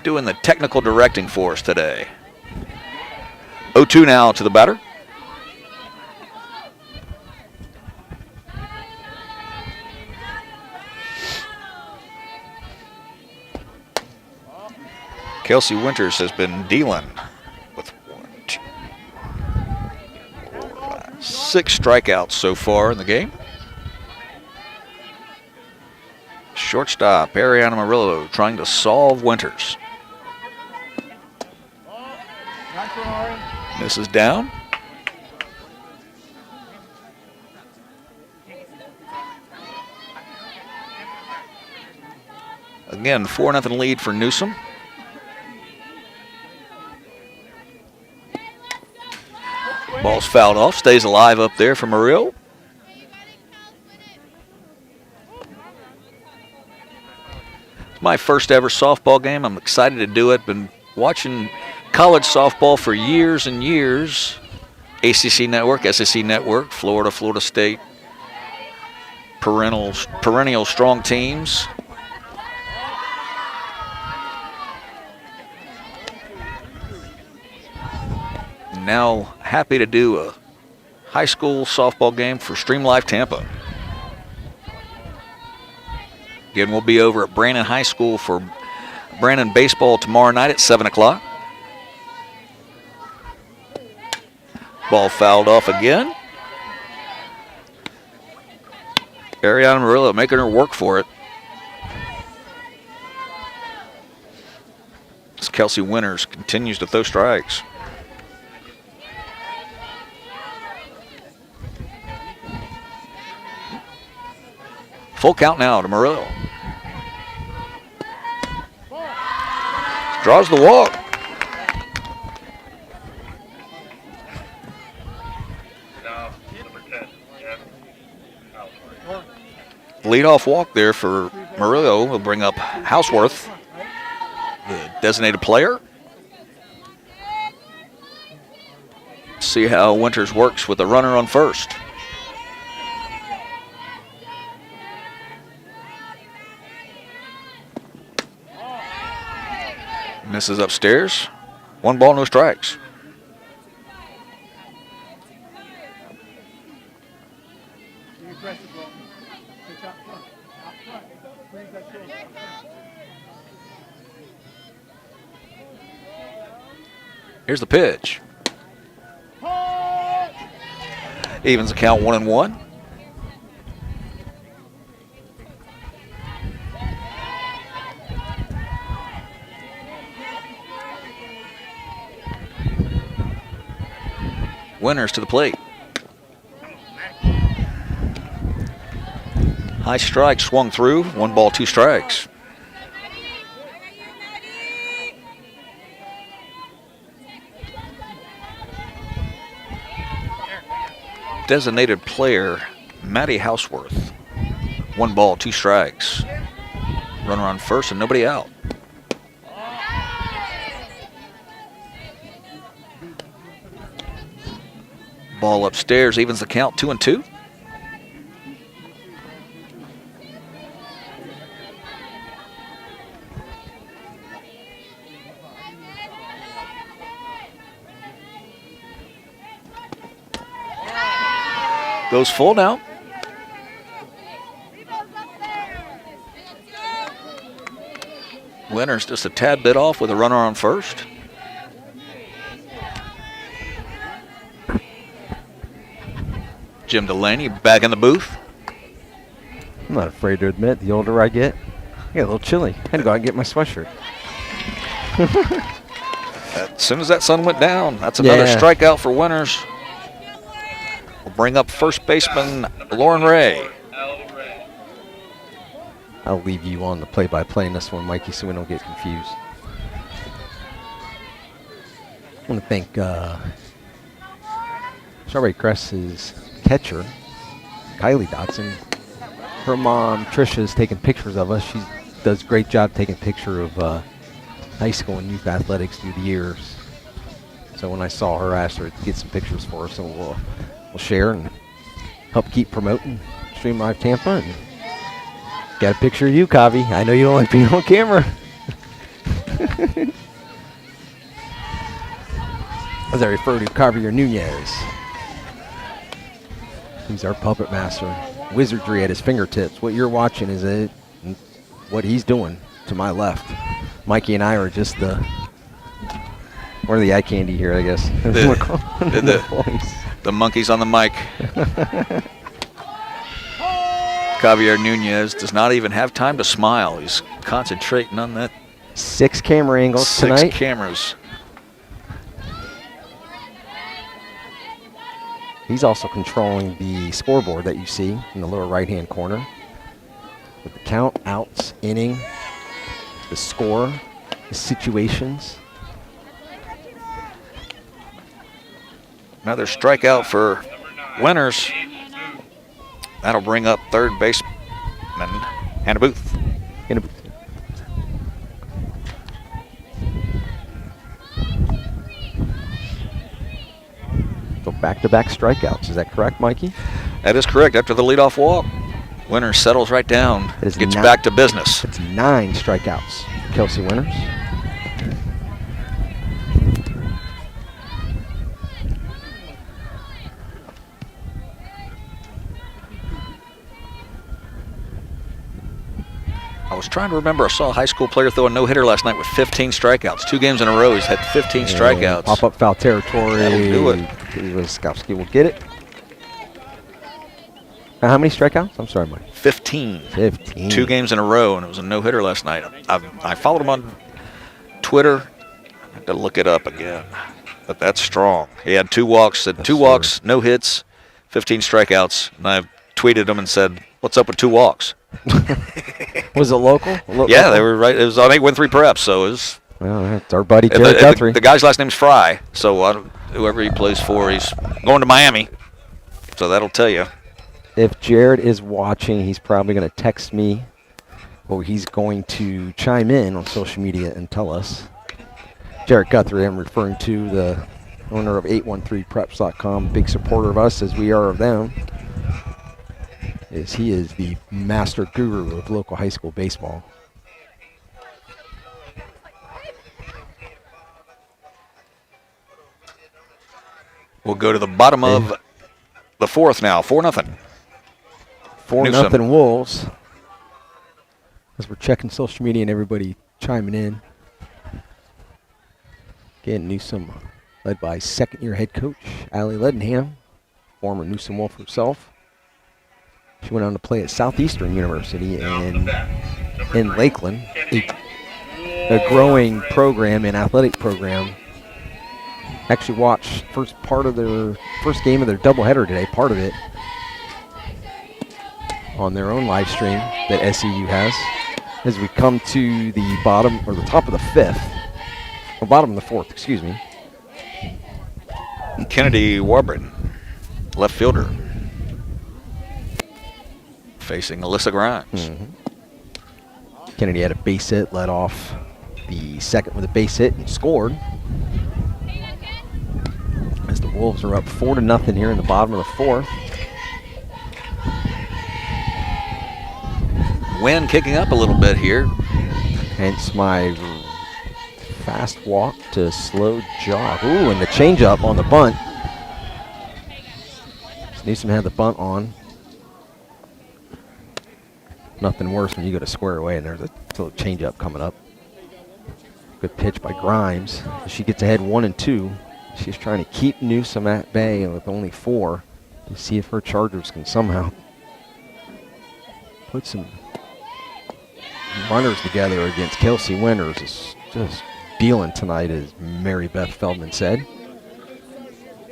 doing the technical directing for us today. 0-2 now to the batter. Kelsey Winters has been dealing with 6 strikeouts so far in the game. Shortstop Ariana Murillo trying to solve Winters. This is down. Again, 4-0 lead for Newsome. Ball's fouled off, stays alive up there for Murillo. It's my first ever softball game. I'm excited to do it. Been watching college softball for years and years. ACC Network, SEC Network, Florida, Florida State. Perennial strong teams. Now happy to do a high school softball game for Stream Live Tampa. Again, we'll be over at Brandon High School for Brandon baseball tomorrow night at 7 o'clock. Ball fouled off again. Ariana Murillo making her work for it. As Kelsey Winters continues to throw strikes. Full count now to Murillo. Draws the walk. Now, number 10, Jeff Houseworth. Leadoff walk there for Murillo will bring up Houseworth, the designated player. See how Winters works with a runner on first. Misses upstairs. 1 ball, no strikes. Here's the pitch. Evens the count 1-1. Winters to the plate. High strike swung through. 1 ball, 2 strikes. Designated player Maddie Houseworth. 1 ball, 2 strikes. Runner on first and nobody out. Ball upstairs evens the count 2-2. Goes full now. Winters just a tad bit off with a runner on first. Jim Delaney back in the booth. I'm not afraid to admit, the older I get a little chilly. I had to go out and get my sweatshirt. As soon as that sun went down, that's another strikeout for Winters. We'll bring up first baseman Lauren Ray. I'll leave you on the play-by-play in this one, Mikey, so we don't get confused. I want to thank Strawberry Crest's catcher, Kylie Dotson. Her mom, Tricia, is taking pictures of us. She does a great job taking picture of high school and youth athletics through the years. So when I saw her, I asked her to get some pictures for us, so we'll share and help keep promoting Stream Live Tampa. And got a picture of you, Kavi. I know you don't like being on camera. As I refer to Javier Nunez. He's our puppet master. Wizardry at his fingertips. What you're watching is what he's doing to my left. Mikey and I are just the Or the eye candy here, I guess. The monkeys on the mic. Javier Nunez does not even have time to smile. He's concentrating on that. 6 camera angles tonight. 6 cameras. He's also controlling the scoreboard that you see in the lower right-hand corner. With the count, outs, inning, the score, the situations. Another strikeout for Winters. That'll bring up third baseman Hannah Booth. So back-to-back strikeouts. Is that correct, Mikey? That is correct. After the leadoff walk, Winters settles right down, gets back to business. It's 9 strikeouts for Kelsey Winters. I was trying to remember. I saw a high school player throw a no-hitter last night with 15 strikeouts. 2 games in a row, he's had 15 strikeouts. Pop-up foul territory. That'll do it. Skowski will get it. Now, how many strikeouts? I'm sorry, Mike. 15. 15. 2 games in a row, and it was a no-hitter last night. I followed him on Twitter. I have to look it up again. But that's strong. He had 2 walks, walks, no hits, 15 strikeouts. And I tweeted him and said, "What's up with 2 walks?" Was it local? Yeah, they were right. It was on 8-1-3 preps, so it was. Well, that's our buddy Jared Guthrie. The guy's last name's Fry, so whoever he plays for, he's going to Miami. So that'll tell you. If Jared is watching, he's probably going to text me, or he's going to chime in on social media and tell us. Jared Guthrie, I'm referring to, the owner of 813preps.com, big supporter of us as we are of them. He is the master guru of local high school baseball. We'll go to the bottom of the 4th now, 4-0. 4-0 Wolves. As we're checking social media and everybody chiming in. Again, Newsome led by second-year head coach Allie Ledenham, former Newsome Wolf herself. She went on to play at Southeastern University in Lakeland, a growing program, an athletic program. Actually watched first game of their doubleheader today, part of it, on their own live stream that SEU has. As we come to the bottom, or the top of the 5th, or bottom of the 4th, excuse me. Kennedy Warburton, left fielder, facing Alyssa Grimes. Kennedy had a base hit, led off the second with a base hit and scored. As the Wolves are up 4-0 here in the bottom of the 4th. Wind kicking up a little bit here. Hence my fast walk to slow jog. Ooh, and the changeup on the bunt. Newsome had the bunt on. Nothing worse when you go to square away and there's a little changeup coming up. Good pitch by Grimes. She gets ahead 1-2. She's trying to keep Newsome at bay with only 4 to see if her Chargers can somehow put some runners together against Kelsey Winters. Is just dealing tonight, as Mary Beth Feldman said.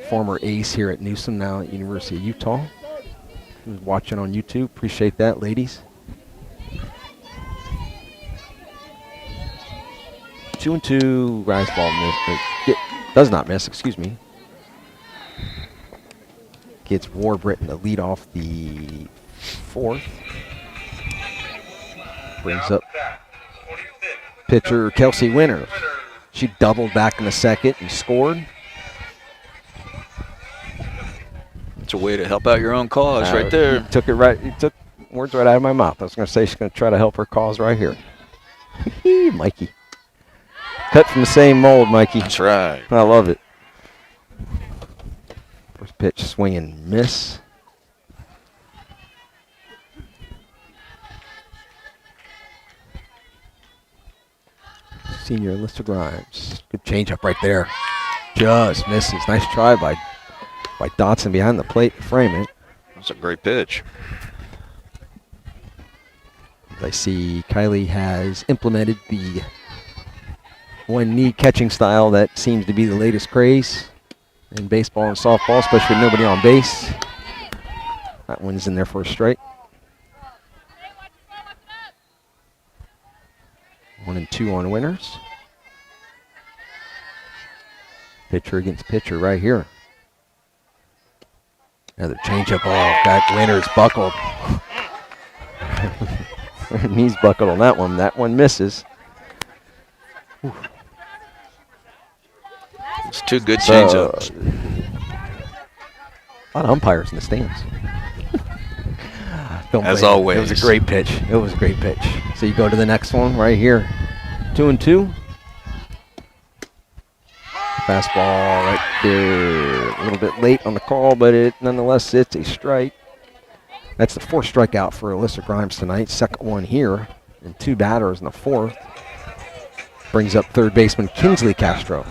Former ace here at Newsome, now at University of Utah. Who's watching on YouTube? Appreciate that, ladies. 2-2, rise ball does not miss, excuse me. Gets Warburton to lead off the 4th. Brings up pitcher Kelsey Winters. She doubled back in the 2nd and scored. It's a way to help out your own cause right there. You took words right out of my mouth. I was going to say she's going to try to help her cause right here. Mikey. Cut from the same mold, Mikey. That's right. I love it. First pitch, swing and miss. Senior Alyssa Grimes. Good changeup right there. Just misses. Nice try by Dotson behind the plate to frame it. That's a great pitch. I see Kylie has implemented the one-knee catching style that seems to be the latest craze in baseball and softball, especially with nobody on base. That one's in there for a strike. 1-2 on winners. Pitcher against pitcher right here. Another changeup. Oh, that winner's buckled. Knees buckled on that one. That one misses. Whew. It's two good changeups. A lot of umpires in the stands. As always. It was a great pitch. It was a great pitch. So you go to the next one right here. 2-2. Fastball right there. A little bit late on the call, but nonetheless, it's a strike. That's the fourth strikeout for Alyssa Grimes tonight. Second one here, and 2 batters in the fourth. Brings up third baseman Kinsley Castro,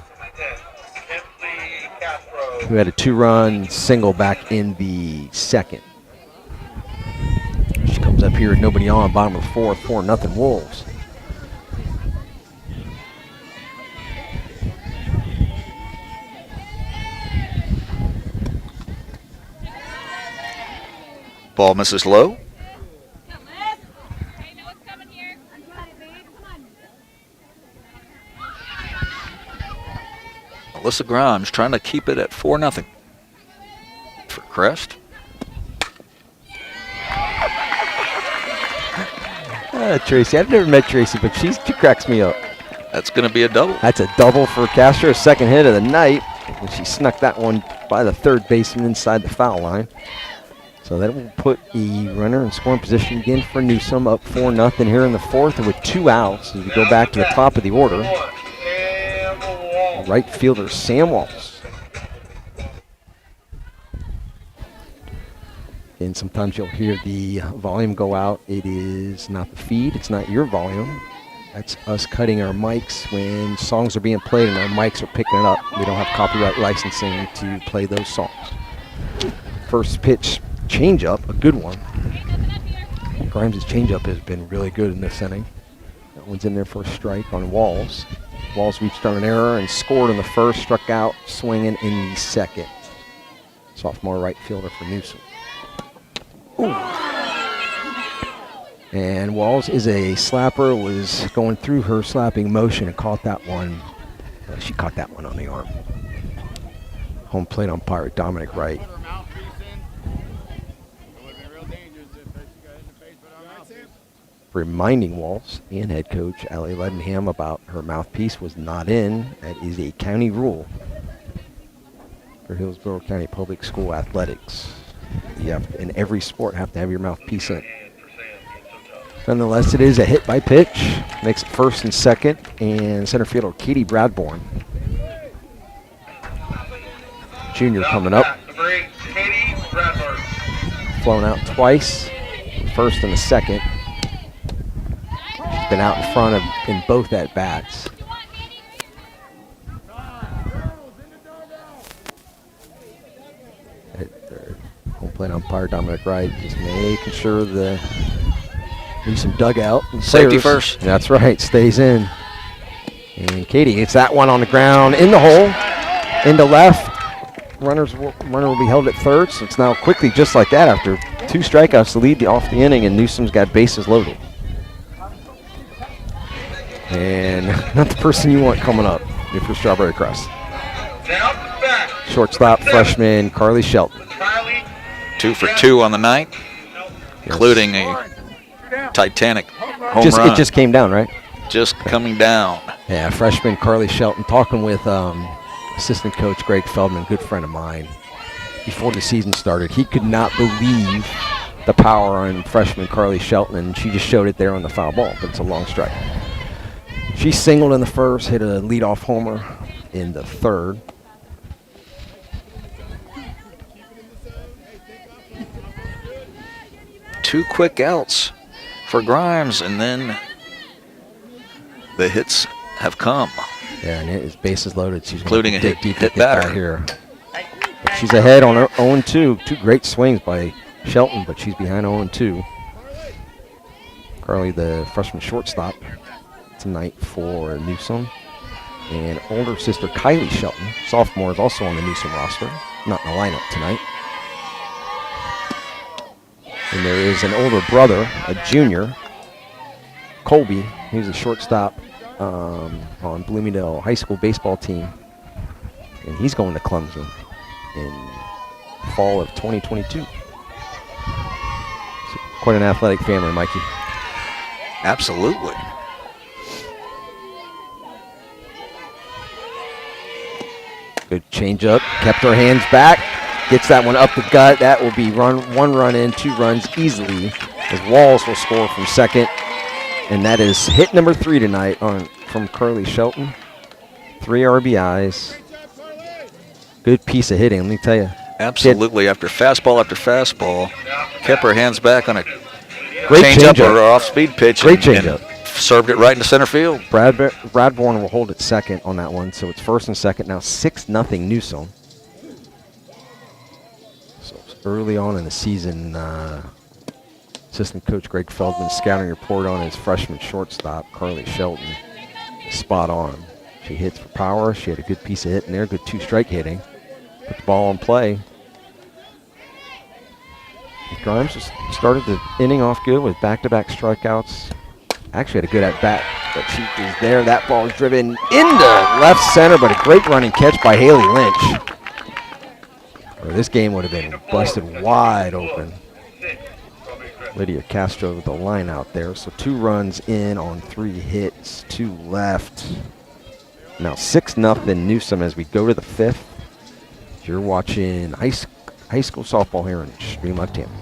who had a 2-run single back in the second. She comes up here with nobody on, bottom of the fourth, 4-0 Wolves. Ball misses low. Alyssa Grimes trying to keep it at 4-0 for Crest. Tracy, I've never met Tracy, but she cracks me up. That's going to be a double. That's a double for Castro, second hit of the night. And she snuck that one by the third baseman inside the foul line. So that will put the runner in scoring position again for Newsome, up 4-0 here in the fourth, and with 2 outs. As we go back to the top of the order, right fielder Sam Walls. And sometimes you'll hear the volume go out. It is not the feed, it's not your volume. That's us cutting our mics when songs are being played and our mics are picking it up. We don't have copyright licensing to play those songs. First pitch changeup, a good one. Grimes' changeup has been really good in this inning. That one's in there for a strike on Walls. Walls reached on an error and scored in the first, struck out swinging in the second. Sophomore right fielder for Newsome. Ooh. And Walls is a slapper, was going through her slapping motion and caught that one. She caught that one on the arm. Home plate umpire Dominic Wright. Reminding Walls and head coach Allie Ledenham about her mouthpiece was not in. That is a county rule for Hillsborough County Public School athletics. You have, in every sport, have to have your mouthpiece in. Nonetheless, it is a hit by pitch. Makes it first and second, and center fielder Katie Bradbourne. Junior coming up. Flown out twice, first and the second. Been out in front of in both at bats. Home plate umpire Dominic Wright just making sure the Newsome dugout and Safety players, first. That's right, stays in. And Katie gets that one on the ground in the hole, into left. Runner will be held at third. So it's now quickly just like that after 2 strikeouts to lead off the inning, and Newsome's got bases loaded. And not the person you want coming up if you're Strawberry Crest. Shortstop freshman Carly Shelton. 2 for 2 on the night, including a Titanic home run. It just came down, right? Just coming down. Yeah, freshman Carly Shelton talking with assistant coach Greg Feldman, good friend of mine. Before the season started, he could not believe the power on freshman Carly Shelton, and she just showed it there on the foul ball, but it's a long strike. She singled in the first, hit a leadoff homer in the third. Two quick outs for Grimes, and then the hits have come. Yeah, and his bases loaded. She's Including gonna a dig hit deep to get batter. back here. But she's ahead on 0-2. Two great swings by Shelton, but she's behind 0-2. Carly, the freshman shortstop tonight for Newsome. And older sister Kylie Shelton, sophomore, is also on the Newsome roster. Not in the lineup tonight. And there is an older brother, a junior, Colby. He's a shortstop on Bloomingdale High School baseball team. And he's going to Clemson in fall of 2022. So quite an athletic family, Mikey. Absolutely. Good changeup. Kept her hands back. Gets that one up the gut. That will be one run in, 2 runs easily, as Walls will score from second. And that is hit number 3 tonight from Carly Shelton. 3 RBIs. Good piece of hitting, let me tell you. Absolutely. After fastball, kept her hands back on a Great changeup or changeup. off-speed pitch. Great and changeup. Served it right into center field. Bradbourne will hold it second on that one, so it's first and second. Now 6-0 Newsome. So it's early on in the season. Assistant coach Greg Feldman's scouting report on his freshman shortstop, Carly Shelton, is spot on. She hits for power. She had a good piece of hitting there, good 2-strike hitting. Put the ball in play. Grimes just started the inning off good with back-to-back strikeouts. Actually had a good at-bat, but she is there. That ball is driven into left center, but a great running catch by Haley Lynch. Or this game would have been busted wide open. Lydia Castro with the line out there. So 2 runs in on 3 hits, 2 left. Now 6-0 Newsome as we go to the 5th. You're watching high school softball here in Stream Live Tampa.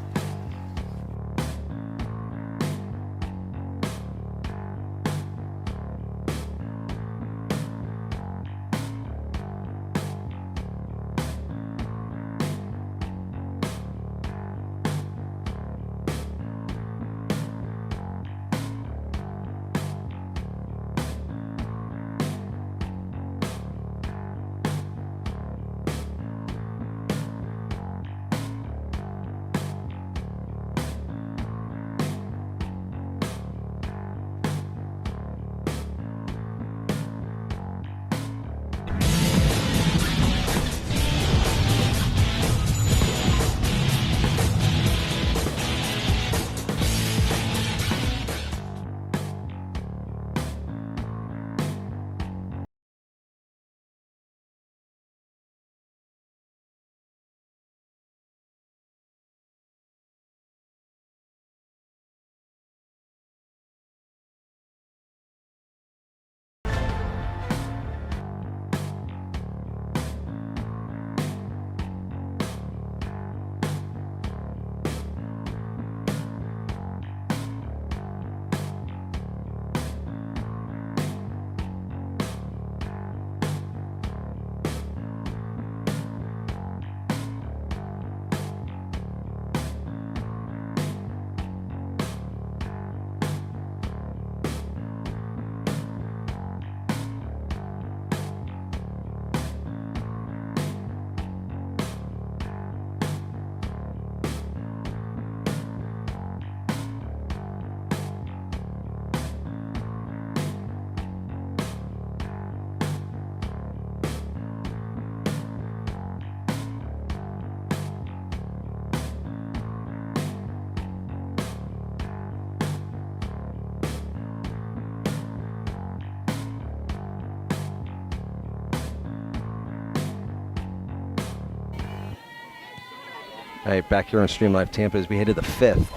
All right, back here on Stream Live Tampa as we head to the 5th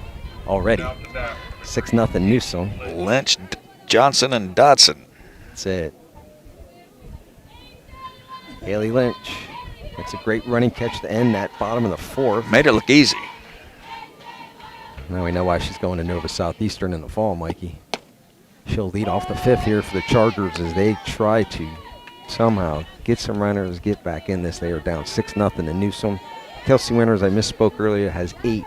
already. 6-0 Newsome. Lynch, Johnson, and Dodson. That's it. Haley Lynch makes a great running catch to end that bottom of the 4th. Made it look easy. Now we know why she's going to Nova Southeastern in the fall, Mikey. She'll lead off the 5th here for the Chargers as they try to somehow get some runners, get back in this. They are down 6-0 to Newsome. Kelsey Winters, I misspoke earlier, has 8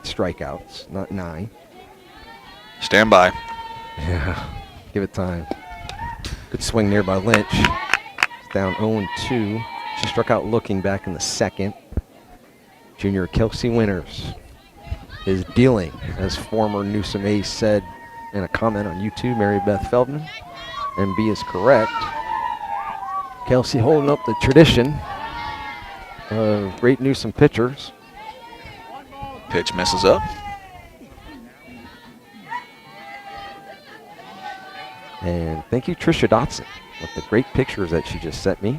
strikeouts, not 9. Stand by. Yeah, give it time. Good swing there by Lynch. It's down 0-2. She struck out looking back in the second. Junior Kelsey Winters is dealing, as former Newsome ace said in a comment on YouTube, Mary Beth Feldman. And B is correct. Kelsey holding up the tradition of great Newsome pitchers. Pitch messes up. And thank you, Trisha Dotson, with the great pictures that she just sent me.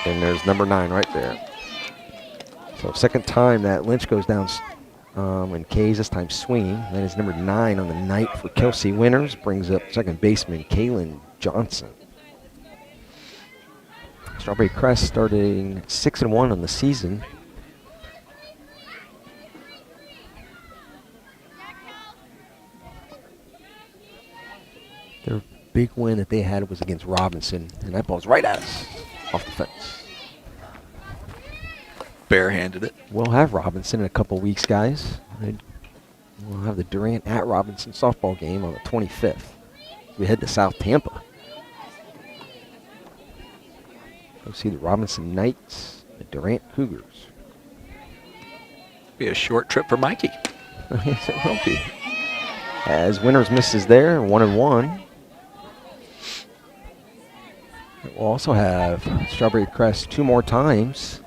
And there's number 9 right there. So second time that Lynch goes down and K's this time swinging. That is number 9 on the night for Kelsey Winters. Brings up second baseman Kaylin Johnson. Strawberry Crest starting 6-1 on the season. Their big win that they had was against Robinson, and that ball's right at us off the fence. Barehanded it. We'll have Robinson in a couple weeks, guys. We'll have the Durant at Robinson softball game on the 25th. We head to South Tampa. Go see the Robinson Knights, the Durant Cougars. Be a short trip for Mikey. Yes, it will be. As Winters misses there, 1-1. We'll also have Strawberry Crest 2 more times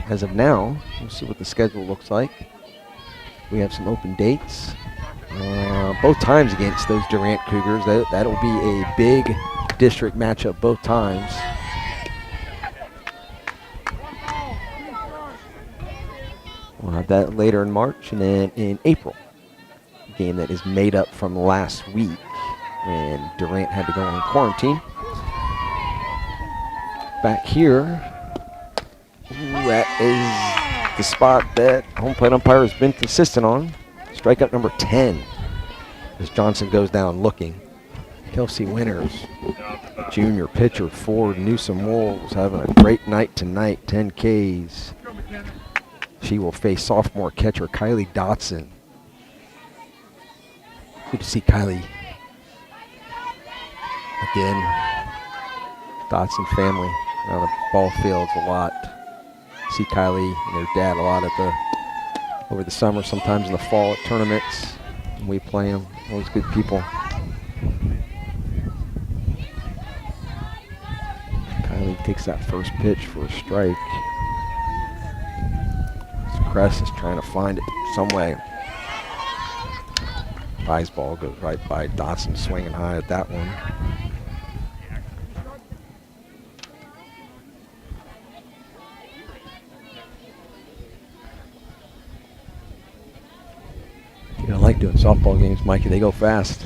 as of now. We'll see what the schedule looks like. We have some open dates. Both times against those Durant Cougars. That'll be a big district matchup both times. We'll have that later in March, and then in April, a game that is made up from last week when Durant had to go on quarantine. Back here, that is the spot that home plate umpire has been consistent on. Strikeout number 10 as Johnson goes down looking. Kelsey Winters, junior pitcher for Newsome Wolves, having a great night tonight, 10 Ks. She will face sophomore catcher Kylie Dotson. Good to see Kylie again. Dotson family on the ball fields a lot. See Kylie and her dad a lot over the summer, sometimes in the fall at tournaments. We play them. Always good people. Kylie takes that first pitch for a strike. Crest is trying to find it some way. Prize ball goes right by Dotson, swinging high at that one. I like doing softball games, Mikey. They go fast.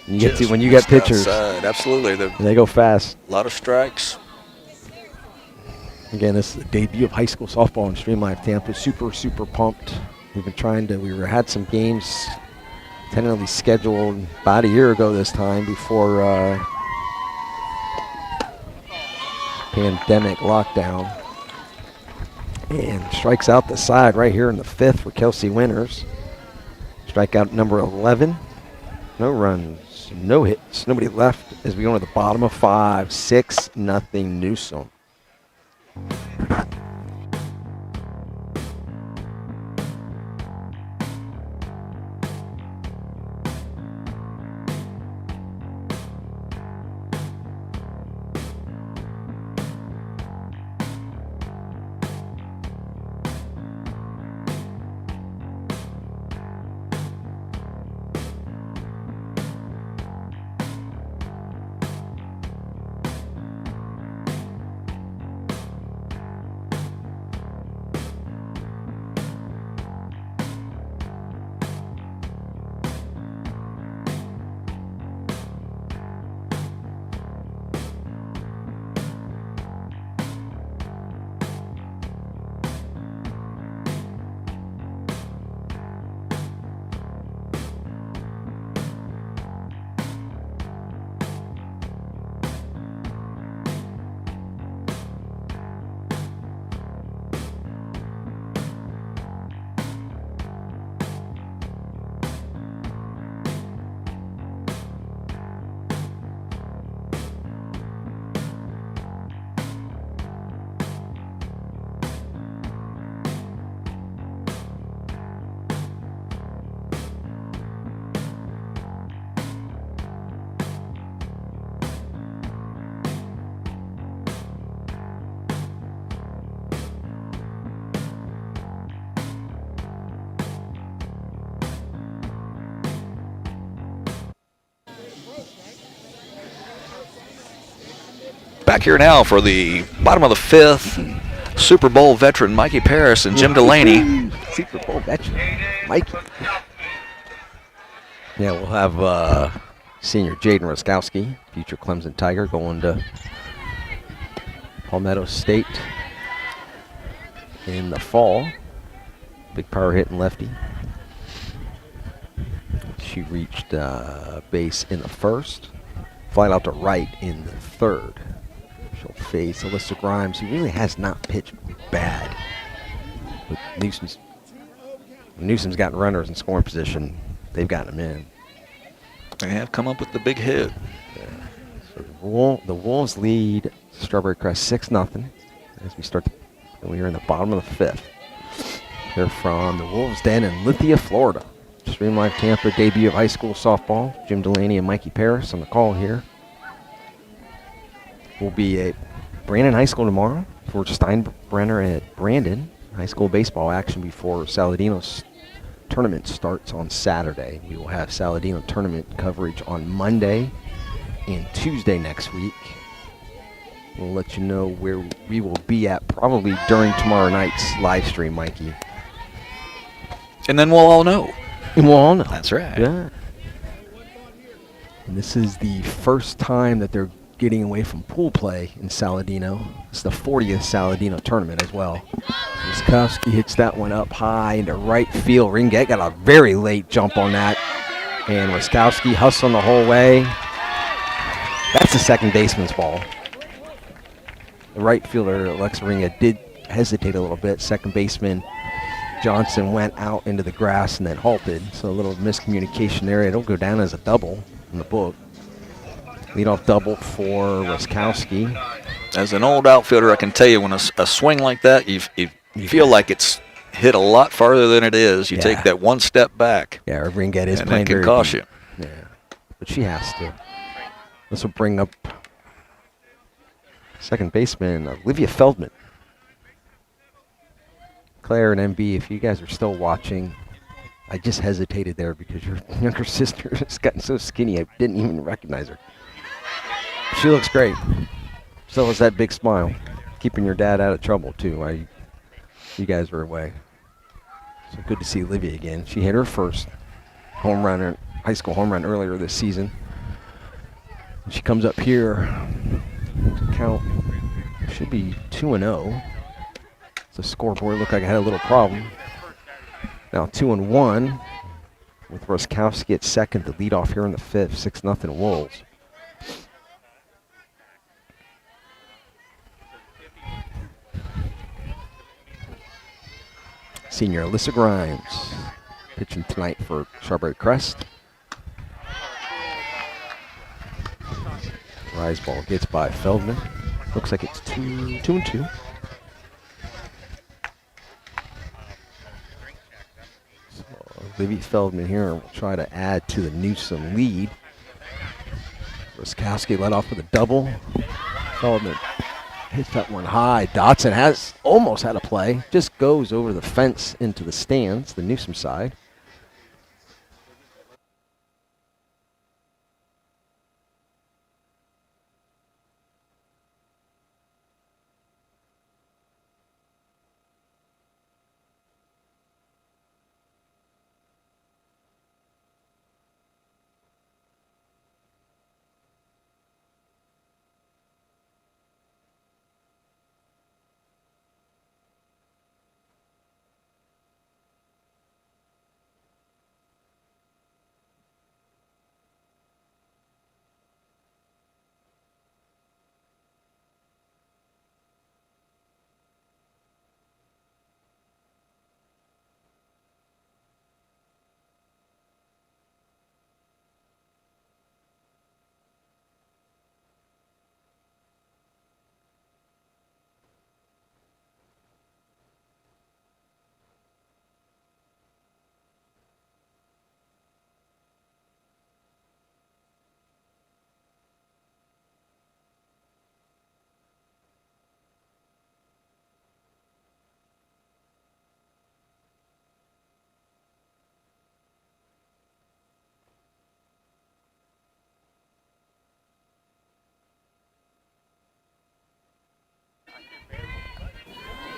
When you get pitchers, absolutely, they go fast. A lot of strikes. Again, this is the debut of high school softball in Streamline Tampa. Super, super pumped. We've been had some games tentatively scheduled about a year ago this time before pandemic lockdown. And strikes out the side right here in the 5th for Kelsey Winters. Strikeout number 11. No runs, no hits, nobody left as we go to the bottom of 5. 6-0 Newsome. back here now for the bottom of the fifth. Super Bowl veteran Mikey Paris and Jim Delaney. Super Bowl veteran, Mikey. Yeah, we'll have senior Jaden Roskowski, future Clemson Tiger, going to Palmetto State in the fall. Big power hitting lefty. She reached base in the first, flied out to right in the third. She'll face Alyssa Grimes, who really has not pitched bad. But Newsome's gotten runners in scoring position. They've gotten them in. They have come up with the big hit. Yeah. So the Wolves lead Strawberry Crest 6-0 as we are in the bottom of the fifth. They're from the Wolves Den in Lithia, Florida. Stream Live Tampa debut of high school softball. Jim Delaney and Mikey Paris on the call here. Will be at Brandon High School tomorrow for Steinbrenner at Brandon. High school baseball action before Saladino's tournament starts on Saturday. We will have Saladino tournament coverage on Monday and Tuesday next week. We'll let you know where we will be at probably during tomorrow night's live stream, Mikey. And then we'll all know. And we'll all know. That's right. Yeah. And this is the first time that they're getting away from pool play in Saladino. It's the 40th Saladino tournament as well. Wiskowski hits that one up high into right field. Ringget got a very late jump on that. And Wiskowski hustling the whole way. That's the second baseman's ball. The right fielder, Alexa Ringget, did hesitate a little bit. Second baseman Johnson went out into the grass and then halted. So a little miscommunication there. It'll go down as a double in the book. Leadoff double for Wiskowski. As an old outfielder, I can tell you when a swing like that, you feel like it's hit a lot farther than it is. You take that one step back. Yeah, Ringget is and playing it can very cost deep. you. Yeah, but she has to. This will bring up second baseman Olivia Feldman. Claire and MB, if you guys are still watching, I just hesitated there because your younger sister has gotten so skinny I didn't even recognize her. She looks great. Still has that big smile. Keeping your dad out of trouble, too, while you guys were away. So good to see Olivia again. She hit her first home run, high school home run earlier this season. She comes up here to count. Should be 2-0. The scoreboard looked like it had a little problem. Now 2-1 with Roskowski at second. The leadoff here in the fifth. 6-0 Wolves. Senior Alyssa Grimes pitching tonight for Strawberry Crest. Rise ball gets by Feldman. Looks like it's 2-2. So Olivia Feldman here will try to add to the Newsome lead. Roskowski led off with a double. Feldman hits that one high. Dotson has almost had a play. Just goes over the fence into the stands, the Newsome side.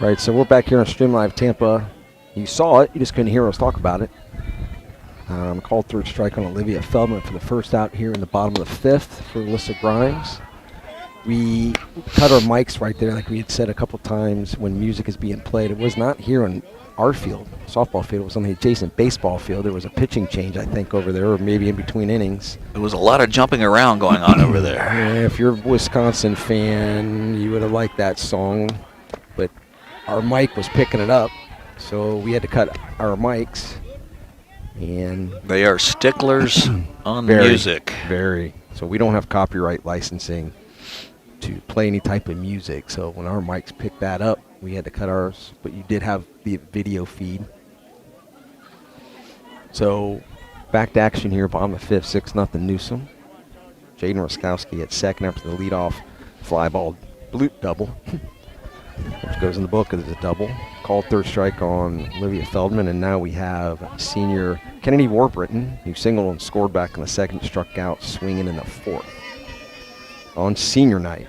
Right, so we're back here on Stream Live Tampa. You saw it, you just couldn't hear us talk about it. Called third strike on Olivia Feldman for the first out here in the bottom of the fifth for Alyssa Grimes. We cut our mics right there, like we had said a couple times when music is being played. It was not here on our field, softball field. It was on the adjacent baseball field. There was a pitching change, I think, over there, or maybe in between innings. There was a lot of jumping around going on over there. Yeah, if you're a Wisconsin fan, you would have liked that song, but our mic was picking it up, so we had to cut our mics. And They are sticklers on very, music. Very. So we don't have copyright licensing to play any type of music. So when our mics picked that up, we had to cut ours. But you did have the video feed. So back to action here, bottom of the fifth, 6-0 Newsome. Jaden Roskowski at second after the leadoff fly ball blute double, which goes in the book as a double. Called third strike on Olivia Feldman, and now we have senior Kennedy Warburton, who singled and scored back in the second, struck out swinging in the fourth on senior night.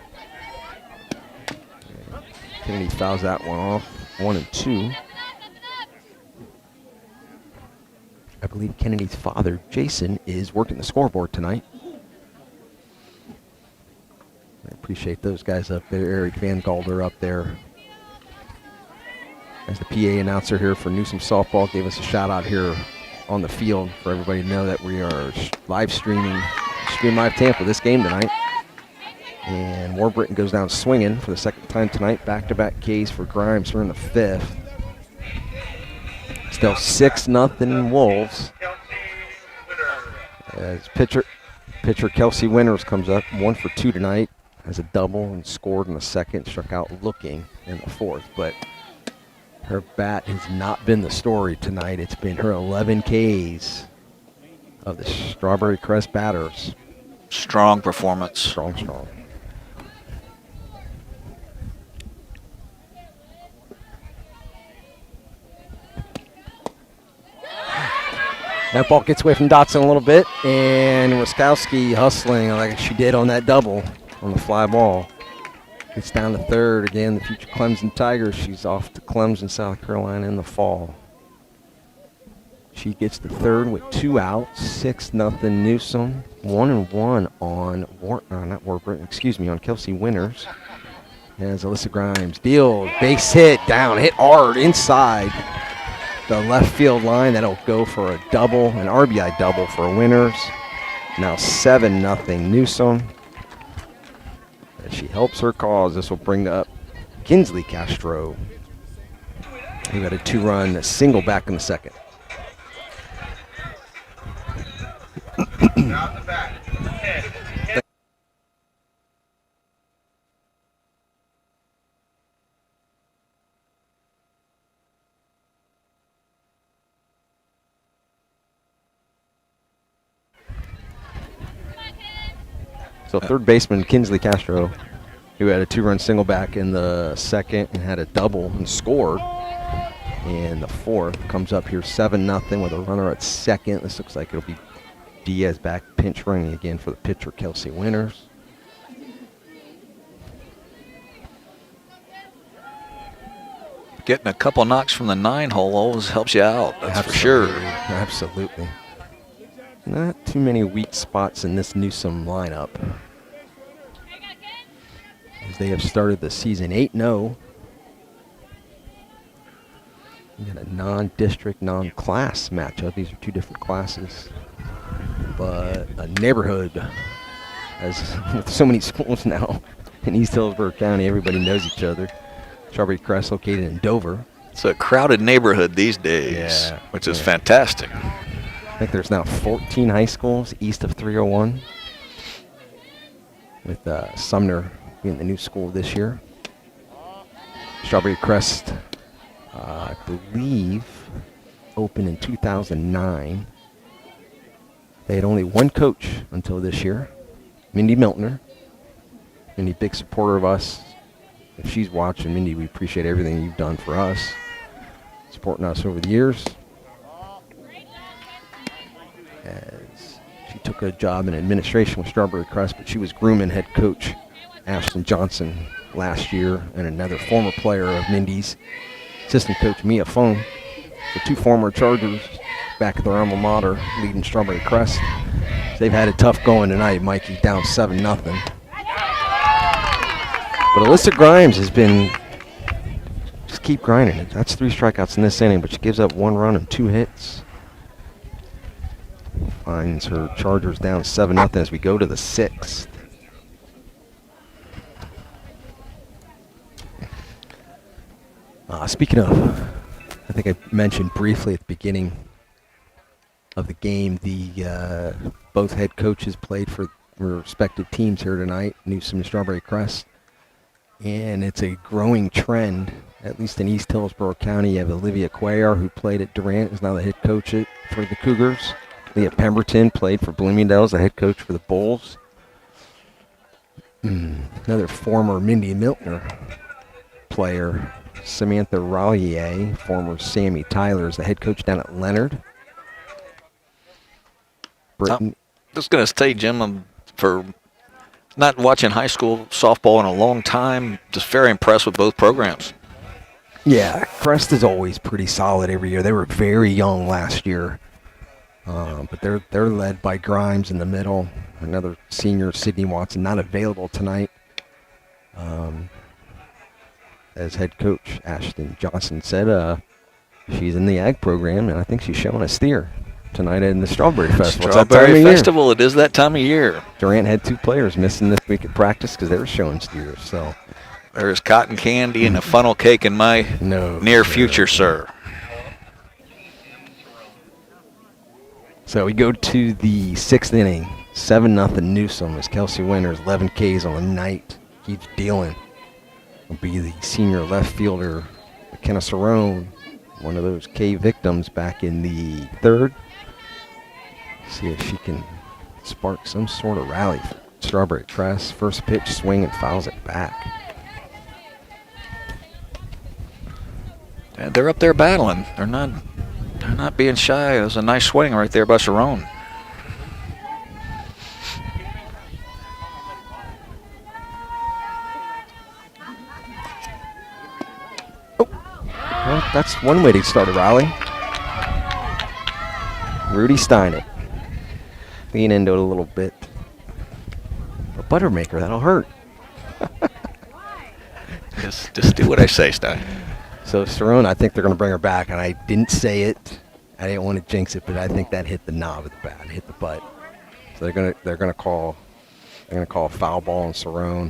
Kennedy fouls that one off, 1-2. I believe Kennedy's father, Jason, is working the scoreboard tonight. I appreciate those guys up there. Eric Van Galder up there as the PA announcer here for Newsome Softball, gave us a shout out here on the field for everybody to know that we are live streaming Stream Live Tampa this game tonight. And Warburton goes down swinging for the second time tonight. Back-to-back Ks for Grimes here in the fifth. Still 6-0 Wolves. As pitcher Kelsey Winters comes up 1 for 2 tonight. Has a double and scored in the second, struck out looking in the fourth. But her bat has not been the story tonight. It's been her 11 Ks of the Strawberry Crest batters. Strong performance. Strong. That ball gets away from Dotson a little bit, and Roskowski hustling like she did on that double on the fly ball. Gets down to third. Again, the future Clemson Tigers. She's off to Clemson, South Carolina in the fall. She gets the third with 2 outs. 6-0 Newsome. 1-1 on on Kelsey Winters. As Alyssa Grimes deals, base hit down, hit hard inside the left field line. That'll go for a double, an RBI double for Winters. Now 7-0 Newsome. As she helps her cause, this will bring up Kinsley Castro. He got a 2-run single back in the second. Out the back. 10. So third baseman Kinsley Castro, who had a 2-run single back in the second and had a double and scored in the fourth, comes up here 7-0 with a runner at second. This looks like it'll be Diaz back pinch running again for the pitcher Kelsey Winters. Getting a couple knocks from the 9-hole always helps you out, that's for sure. Absolutely. Not too many weak spots in this Newsome lineup, as they have started the season 8-0. You got a non-district, non-class matchup. These are 2 different classes, but a neighborhood. As with so many schools now in East Hillsborough County, everybody knows each other. Strawberry Crest located in Dover. It's a crowded neighborhood these days, which is fantastic. I think there's now 14 high schools east of 301, with Sumner being the new school this year. Strawberry Crest, I believe, opened in 2009. They had only one coach until this year, Mindy Miltner. Mindy, big supporter of us. If she's watching, Mindy, we appreciate everything you've done for us, supporting us over the years. As she took a job in administration with Strawberry Crest, but she was grooming head coach Ashton Johnson last year, and another former player of Mindy's, assistant coach Mia Fung. The two former Chargers back at their alma mater, leading Strawberry Crest. They've had it tough going tonight. Mikey down 7-0. But Alyssa Grimes has been just keep grinding it. That's 3 strikeouts in this inning, but she gives up 1 run and 2 hits. Finds her Chargers down 7-0 as we go to the 6th. Speaking of, I think I mentioned briefly at the beginning of the game, the both head coaches played for their respective teams here tonight, Newsome and Strawberry Crest. And it's a growing trend, at least in East Hillsborough County. You have Olivia Cuellar, who played at Durant, is now the head coach for the Cougars. Leah Pemberton played for Bloomingdale as the head coach for the Bulls. Another former Mindy Miltner player, Samantha Rollier, former Sammy Tyler, is the head coach down at Leonard. I'm just going to say, Jim, for not watching high school softball in a long time, just very impressed with both programs. Yeah, Crest is always pretty solid every year. They were very young last year, but they're led by Grimes in the middle. Another senior, Sydney Watson, not available tonight. As head coach Ashton Johnson said, she's in the ag program, and I think she's showing a steer tonight in the Strawberry Festival. Strawberry Festival, it is that time of year. Durant had 2 players missing this week at practice because they were showing steers. So there's cotton candy and a funnel cake in my near future, sir. So we go to the 6th inning, 7-0 Newsome as Kelsey Winters, 11 Ks on the night, keeps dealing. Will be the senior left fielder, McKenna Cerrone, one of those K victims back in the 3rd. See if she can spark some sort of rally for Strawberry Crest. First pitch, swing, and fouls it back. And they're up there battling. They're not being shy. It was a nice swing right there by Cerrone. Well, that's one way to start a rally. Rudy Steinet. Lean into it a little bit. A Buttermaker, that'll hurt. Just do what I say, Stein. So Cerrone, I think they're going to bring her back, and I didn't say it. I didn't want to jinx it, but I think that hit the knob of the bat, hit the butt. So they're going to call a foul ball on Cerrone.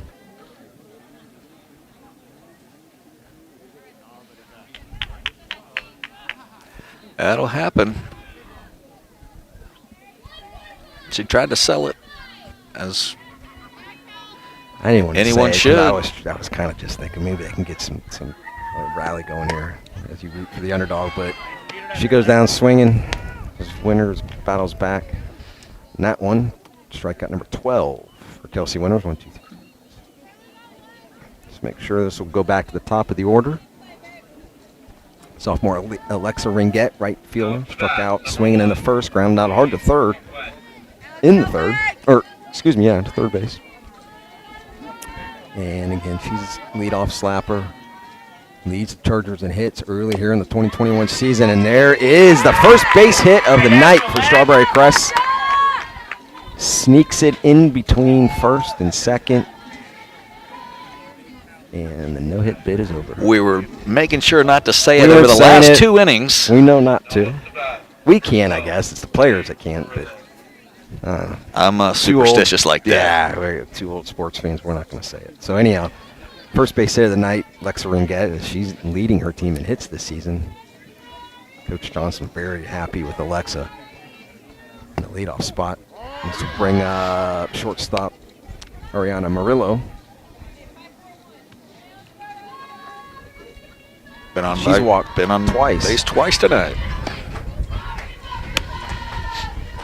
That'll happen. She tried to sell it as I didn't want to anyone say should. I was kind of just thinking maybe they can get some rally going here as you root for the underdog, but she goes down swinging. Winters battles back. And that one, strikeout number 12 for Kelsey Winters. 1, 2, 3. Let's make sure this will go back to the top of the order. Sophomore Alexa Ringette, right fielder, struck out swinging in the first, grounded out hard to third. In the third, to third base. And again, she's leadoff slapper. Leads the Chargers in hits early here in the 2021 season. And there is the first base hit of the night for Strawberry Crest. Sneaks it in between first and second. And the no-hit bid is over. We were making sure not to say it over the last 2 innings. We know not to. We can, I guess. It's the players that can't. But I'm superstitious like that. Yeah, we're 2 old sports fans. We're not going to say it. So anyhow, first base hit of the night, Alexa Ringette. She's leading her team in hits this season. Coach Johnson very happy with Alexa in the leadoff spot. Needs to bring up shortstop Ariana Murillo. Been on twice. Base twice tonight.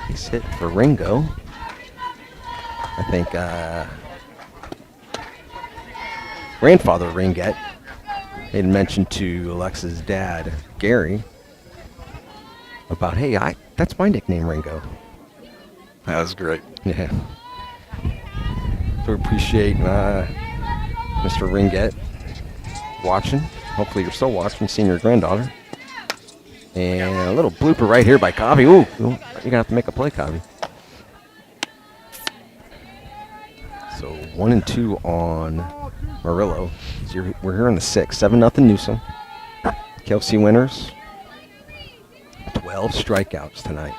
He's hit for Ringo. I think grandfather Ringette made a mention to Alexa's dad, Gary, about, hey, that's my nickname, Ringo. That was great. Yeah. So we appreciate Mr. Ringette watching. Hopefully you're still watching, seeing your granddaughter. And a little blooper right here by Covey. Ooh, you're going to have to make a play, Covey. So 1-2 on Murillo. So we're here in the 6th. 7-0 Newsome. Kelsey Winters. 12 strikeouts tonight.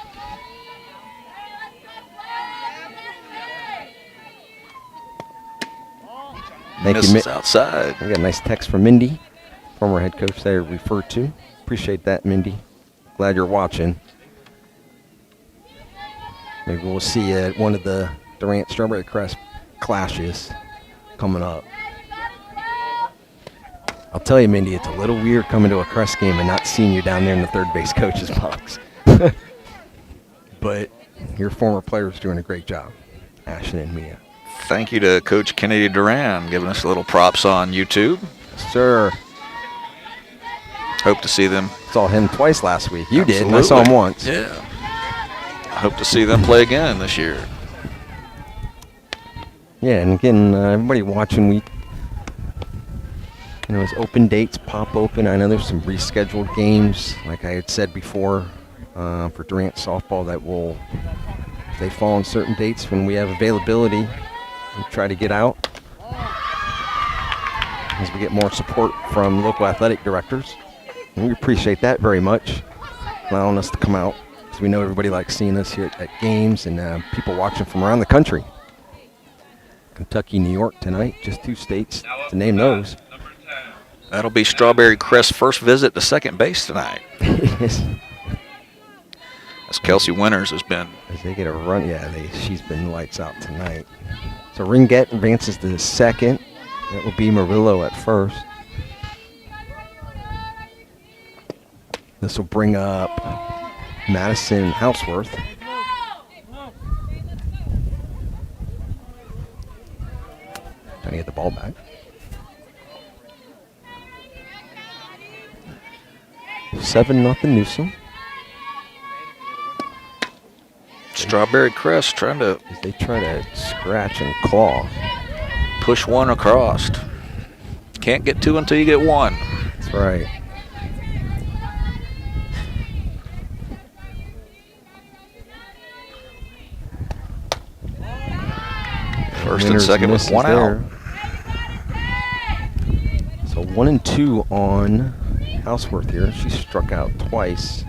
Thank you, Misses outside. I got a nice text from Mindy, former head coach they referred to. Appreciate that, Mindy. Glad you're watching. Maybe we'll see you at one of the Durant Strawberry Crest clashes coming up. I'll tell you, Mindy, it's a little weird coming to a Crest game and not seeing you down there in the third base coach's box. But your former player's doing a great job, Ashton and Mia. Thank you to Coach Kennedy Duran giving us a little props on YouTube. Sir, Hope to see them. saw him twice last week. You did, and I Absolutely. saw him once. Yeah. I hope to see them play again this year. Yeah, and again, everybody watching, as open dates pop open, I know there's some rescheduled games, like I had said before, for Durant softball that will, if they fall on certain dates when we have availability, we'll try to get out as we get more support from local athletic directors. And we appreciate that very much, allowing us to come out, because we know everybody likes seeing us here at games and people watching from around the country. Kentucky, New York tonight, just 2 states to name those. That'll be Strawberry Crest's first visit to second base tonight. As Kelsey Winters has been. they get a run, she's been lights out tonight. So Ringette advances to the second. That will be Murillo at first. This will bring up Madison Houseworth. Trying to get the ball back. Seven nothing Newsome. Strawberry Crest trying to As they try to scratch and claw. push one across. Can't get 2 until you get 1. That's right. First and Winters second with misses 1 out. there. So 1-2 on Houseworth here. She struck out twice,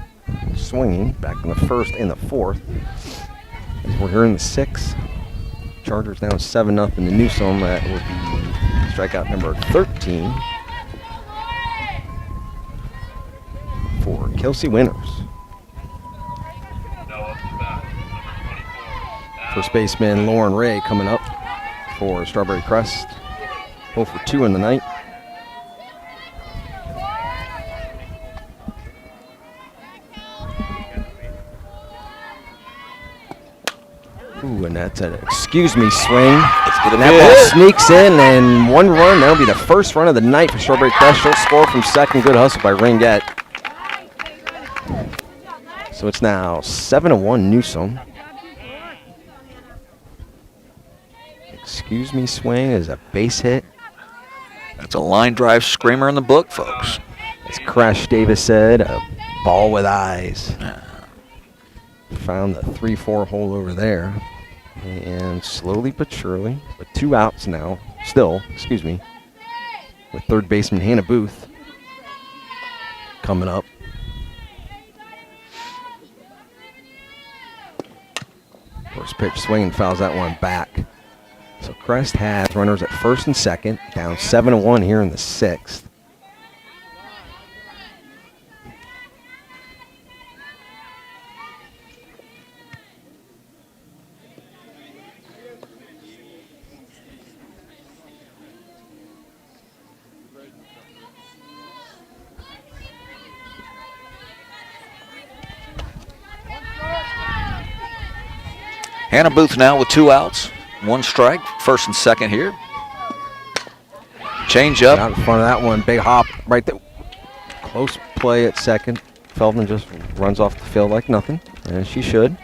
swinging back in the first and the fourth. As we're here in the 6th. Chargers down 7-0 in the Newsome. That would be strikeout number 13 for Kelsey Winters. First baseman Lauren Ray coming up for Strawberry Crest. 0 for 2 in the night. Ooh, and that's an excuse me swing. And that ball sneaks in, and 1 run. That'll be the first run of the night for Strawberry Crest. She'll score from second. Good hustle by Ringette. So it's now 7-1 Newsome. Excuse me swing is a base hit. That's a line drive screamer in the book, folks. As Crash Davis said, a ball with eyes. Found the 3-4 hole over there. And slowly but surely, with 2 outs now, with third baseman Hannah Booth coming up. First pitch swing and fouls that one back. So Crest has runners at first and second, down 7-1 here in the 6th. Hannah Booth now with 2 outs, 1 strike, first and second here. Change up. Out in front of that one, big hop right there. Close play at second. Feldman just runs off the field like nothing, and she should.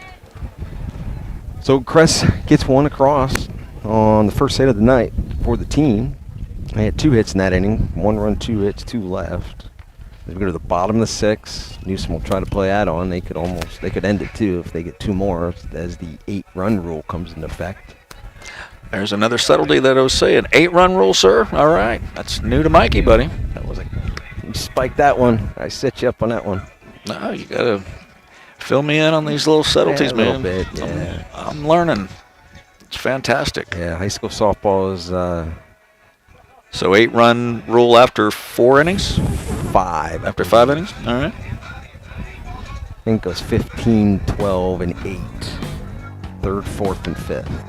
So Crest gets 1 across on the first hit of the night for the team. They had 2 hits in that inning. 1 run, 2 hits, 2 left. They go to the bottom of the 6th. Newsome will try to play that on. They could end it too if they get 2 more as the 8-run rule comes into effect. There's another subtlety that I was saying. 8-run rule, sir. All right. That's new to Mikey, buddy. You spiked that one. I set you up on that one. No, you got to fill me in on these little subtleties, a man. little bit, yeah. I'm learning. It's fantastic. Yeah, high school softball is So 8-run rule after 4 innings? 5. After 5 innings? All right. I think it goes 15, 12, and 8. 3rd, 4th, and 5th.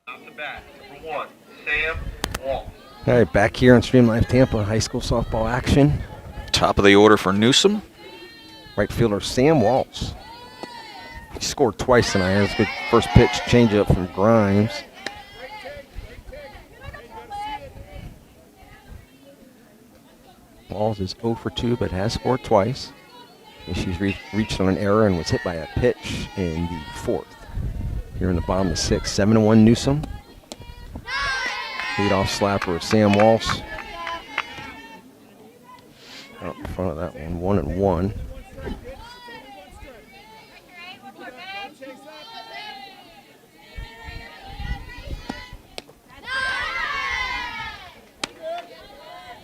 Off the bat, number 1, Sam Walsh. All right, back here on Stream Live Tampa, high school softball action. Top of the order for Newsome. Right fielder Sam Walsh. He scored twice tonight. That was a good first pitch changeup from Grimes. Walsh is 0 for 2, but has scored twice. And she's reached on an error and was hit by a pitch in the 4th. Here in the bottom of the 6th, 7-1 Newsome. Leadoff slapper of Sam Walsh. Out in front of that one, 1-1.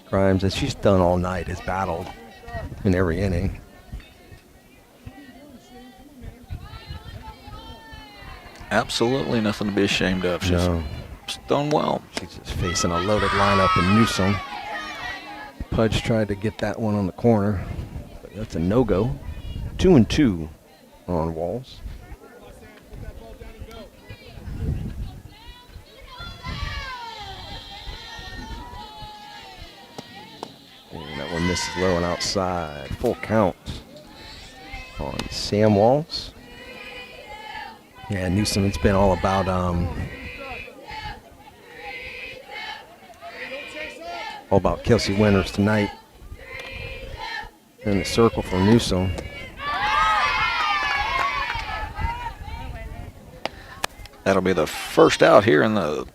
Grimes, as she's done all night, has battled in every inning. Absolutely nothing to be ashamed of. She's done well. She's just facing a loaded lineup in Newsome. Pudge tried to get that one on the corner, but that's a no-go. 2-2 on Walls. And that one misses low and outside. Full count on Sam Walls. Yeah, Newsome, it's been all about Kelsey Winters tonight. In the circle for Newsome. That'll be the first out here in the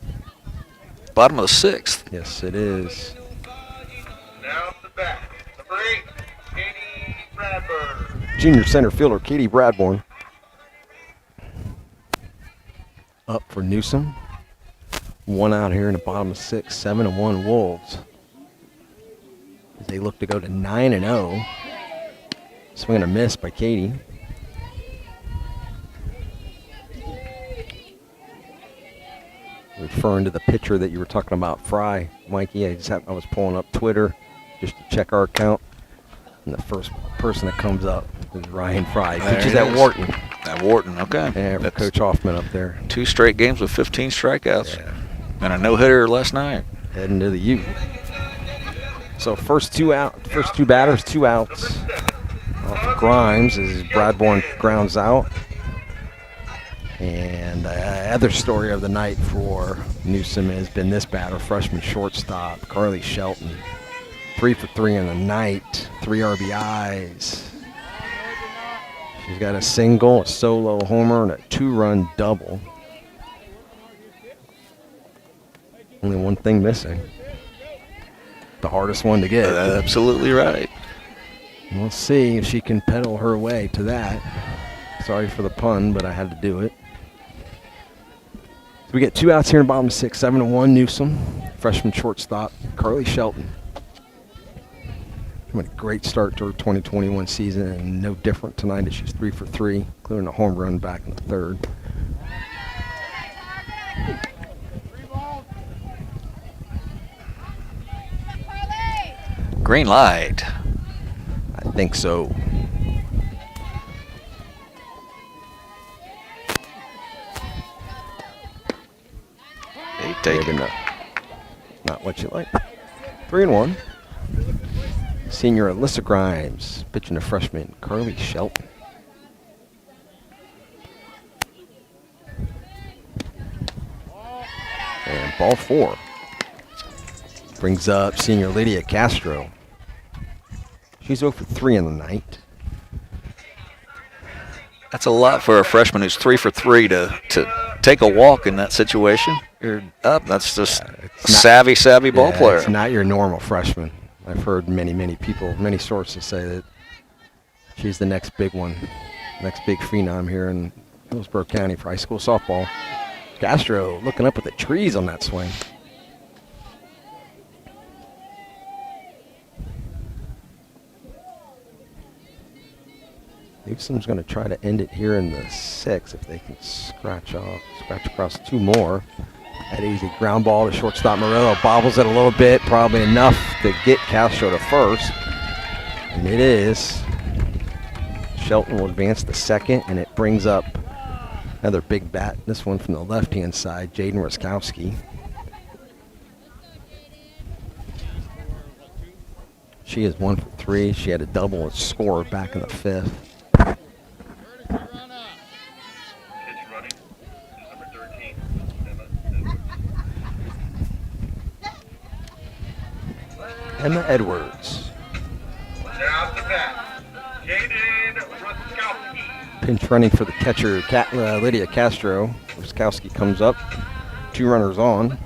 bottom of the 6th. Yes, it is. Now the bat, number 8, Katie Bradburn. Junior center fielder Katie Bradburn. Up for Newsome. 1 out here in the bottom of 6th, 7-1 Wolves. As they look to go to 9-0. Swing and a miss by Katie. Referring to the pitcher that you were talking about, Fry, Mikey, I was pulling up Twitter just to check our account. And the first person that comes up is Ryan Fry. He pitches at Wharton. At Wharton, okay. Yeah, for Coach Hoffman up there. 2 straight games with 15 strikeouts. Yeah. And a no-hitter last night. Heading to the U. So first two batters, 2 outs. Off of Grimes as Bradburn grounds out. And the other story of the night for Newsome has been this batter, freshman shortstop, Carly Shelton. 3 for 3 in the night, 3 RBIs. She's got a single, a solo homer, and a 2-run double. Only one thing missing. The hardest one to get. Absolutely right. We'll see if she can pedal her way to that. Sorry for the pun, but I had to do it. So we get 2 outs here in the bottom of 6, 7-1 Newsome. Freshman shortstop, Carly Shelton. Had a great start to her 2021 season, and no different tonight as she's 3 for 3, including a home run back in the 3rd. Green light. I think so. Take Maybe it. not what you like. 3-1. Senior Alyssa Grimes pitching to freshman Carly Shelton. And ball 4. Brings up senior Lydia Castro. She's 0 for 3 in the night. That's a lot for a freshman who's 3 for 3 to take a walk in that situation. You're up. That's just savvy ball player. It's not your normal freshman. I've heard many people, many sources say that she's the next big one, next big phenom here in Hillsborough County for high school softball. Castro looking up at the trees on that swing. Newsome's going to try to end it here in the 6th if they can scratch across 2 more. That easy ground ball to shortstop Morello, bobbles it a little bit, probably enough to get Castro to first. And it is. Shelton will advance to second, and it brings up another big bat, this one from the left-hand side, Jaden Ruskowski. She is 1 for 3. She had a double and score back in the 5th. Pitch running. Number 13. Emma Edwards. Now to bat. Jaden Ruskowski. Pinch running for the catcher, Lydia Castro. Ruskowski comes up. 2 runners on.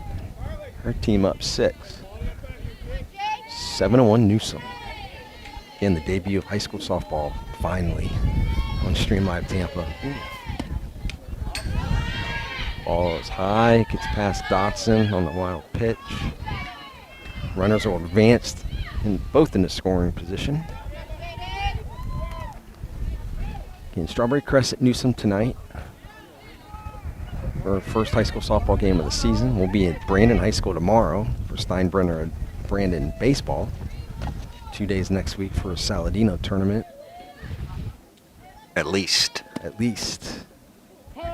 Her team up 6. 7-1 Newsome. Again, the debut of high school softball, finally, on Stream Live Tampa. Ball is high, gets past Dotson on the wild pitch. Runners are advanced, both in the scoring position. Again, Strawberry Crest at Newsome tonight. Our first high school softball game of the season. We'll be at Brandon High School tomorrow for Steinbrenner and Brandon baseball. 2 days next week for a Saladino tournament. At least. At least. 1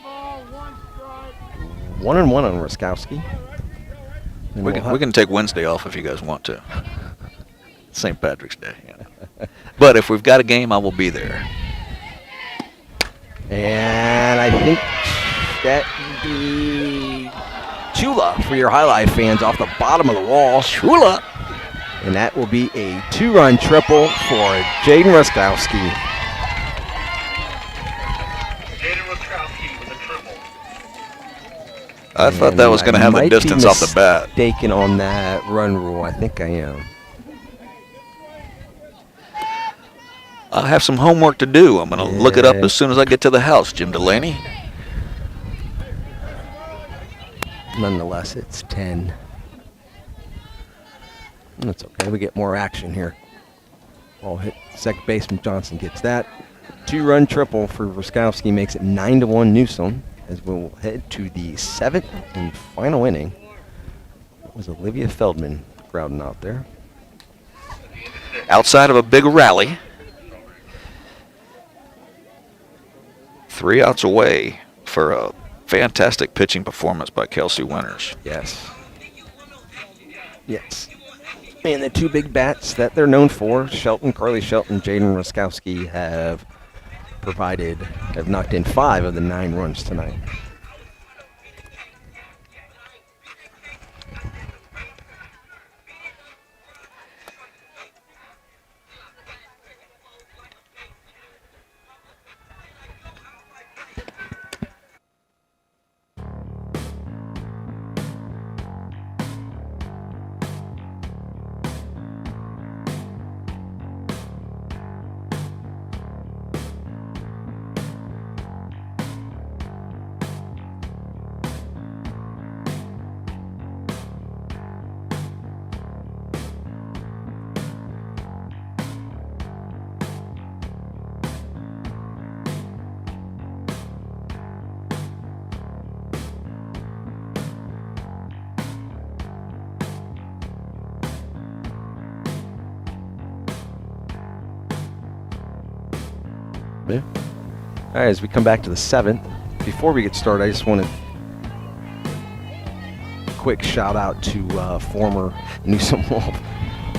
ball, 1 strike. 1-1 on Ruskowski. And We can take Wednesday off if you guys want to. St. Patrick's Day. Yeah. But if we've got a game, I will be there. And I think that would be Chula for your highlight fans off the bottom of the wall. Chula. And that will be a 2-run triple for Jaden Ruskowski. Jaden Ruskowski with a triple. I thought that was going to have the distance off the bat. Mistaken on that run rule. I think I am. I have some homework to do. I'm going to look it up as soon as I get to the house, Jim Delaney. Nonetheless, it's 10. That's okay. We get more action here. Ball hit second baseman Johnson gets that. 2-run triple for Ruskowski makes it 9-1 Newsome as we'll head to the 7th and final inning. It was Olivia Feldman crowding out there. Outside of a big rally. 3 outs away for a fantastic pitching performance by Kelsey Winters. Yes. Yes. And the 2 big bats that they're known for, Carly Shelton, Jaden Ruskowski, have knocked in 5 of the 9 runs tonight. Yeah. All right, as we come back to the 7th, before we get started, I just want to quick shout out to former Newsome Wolf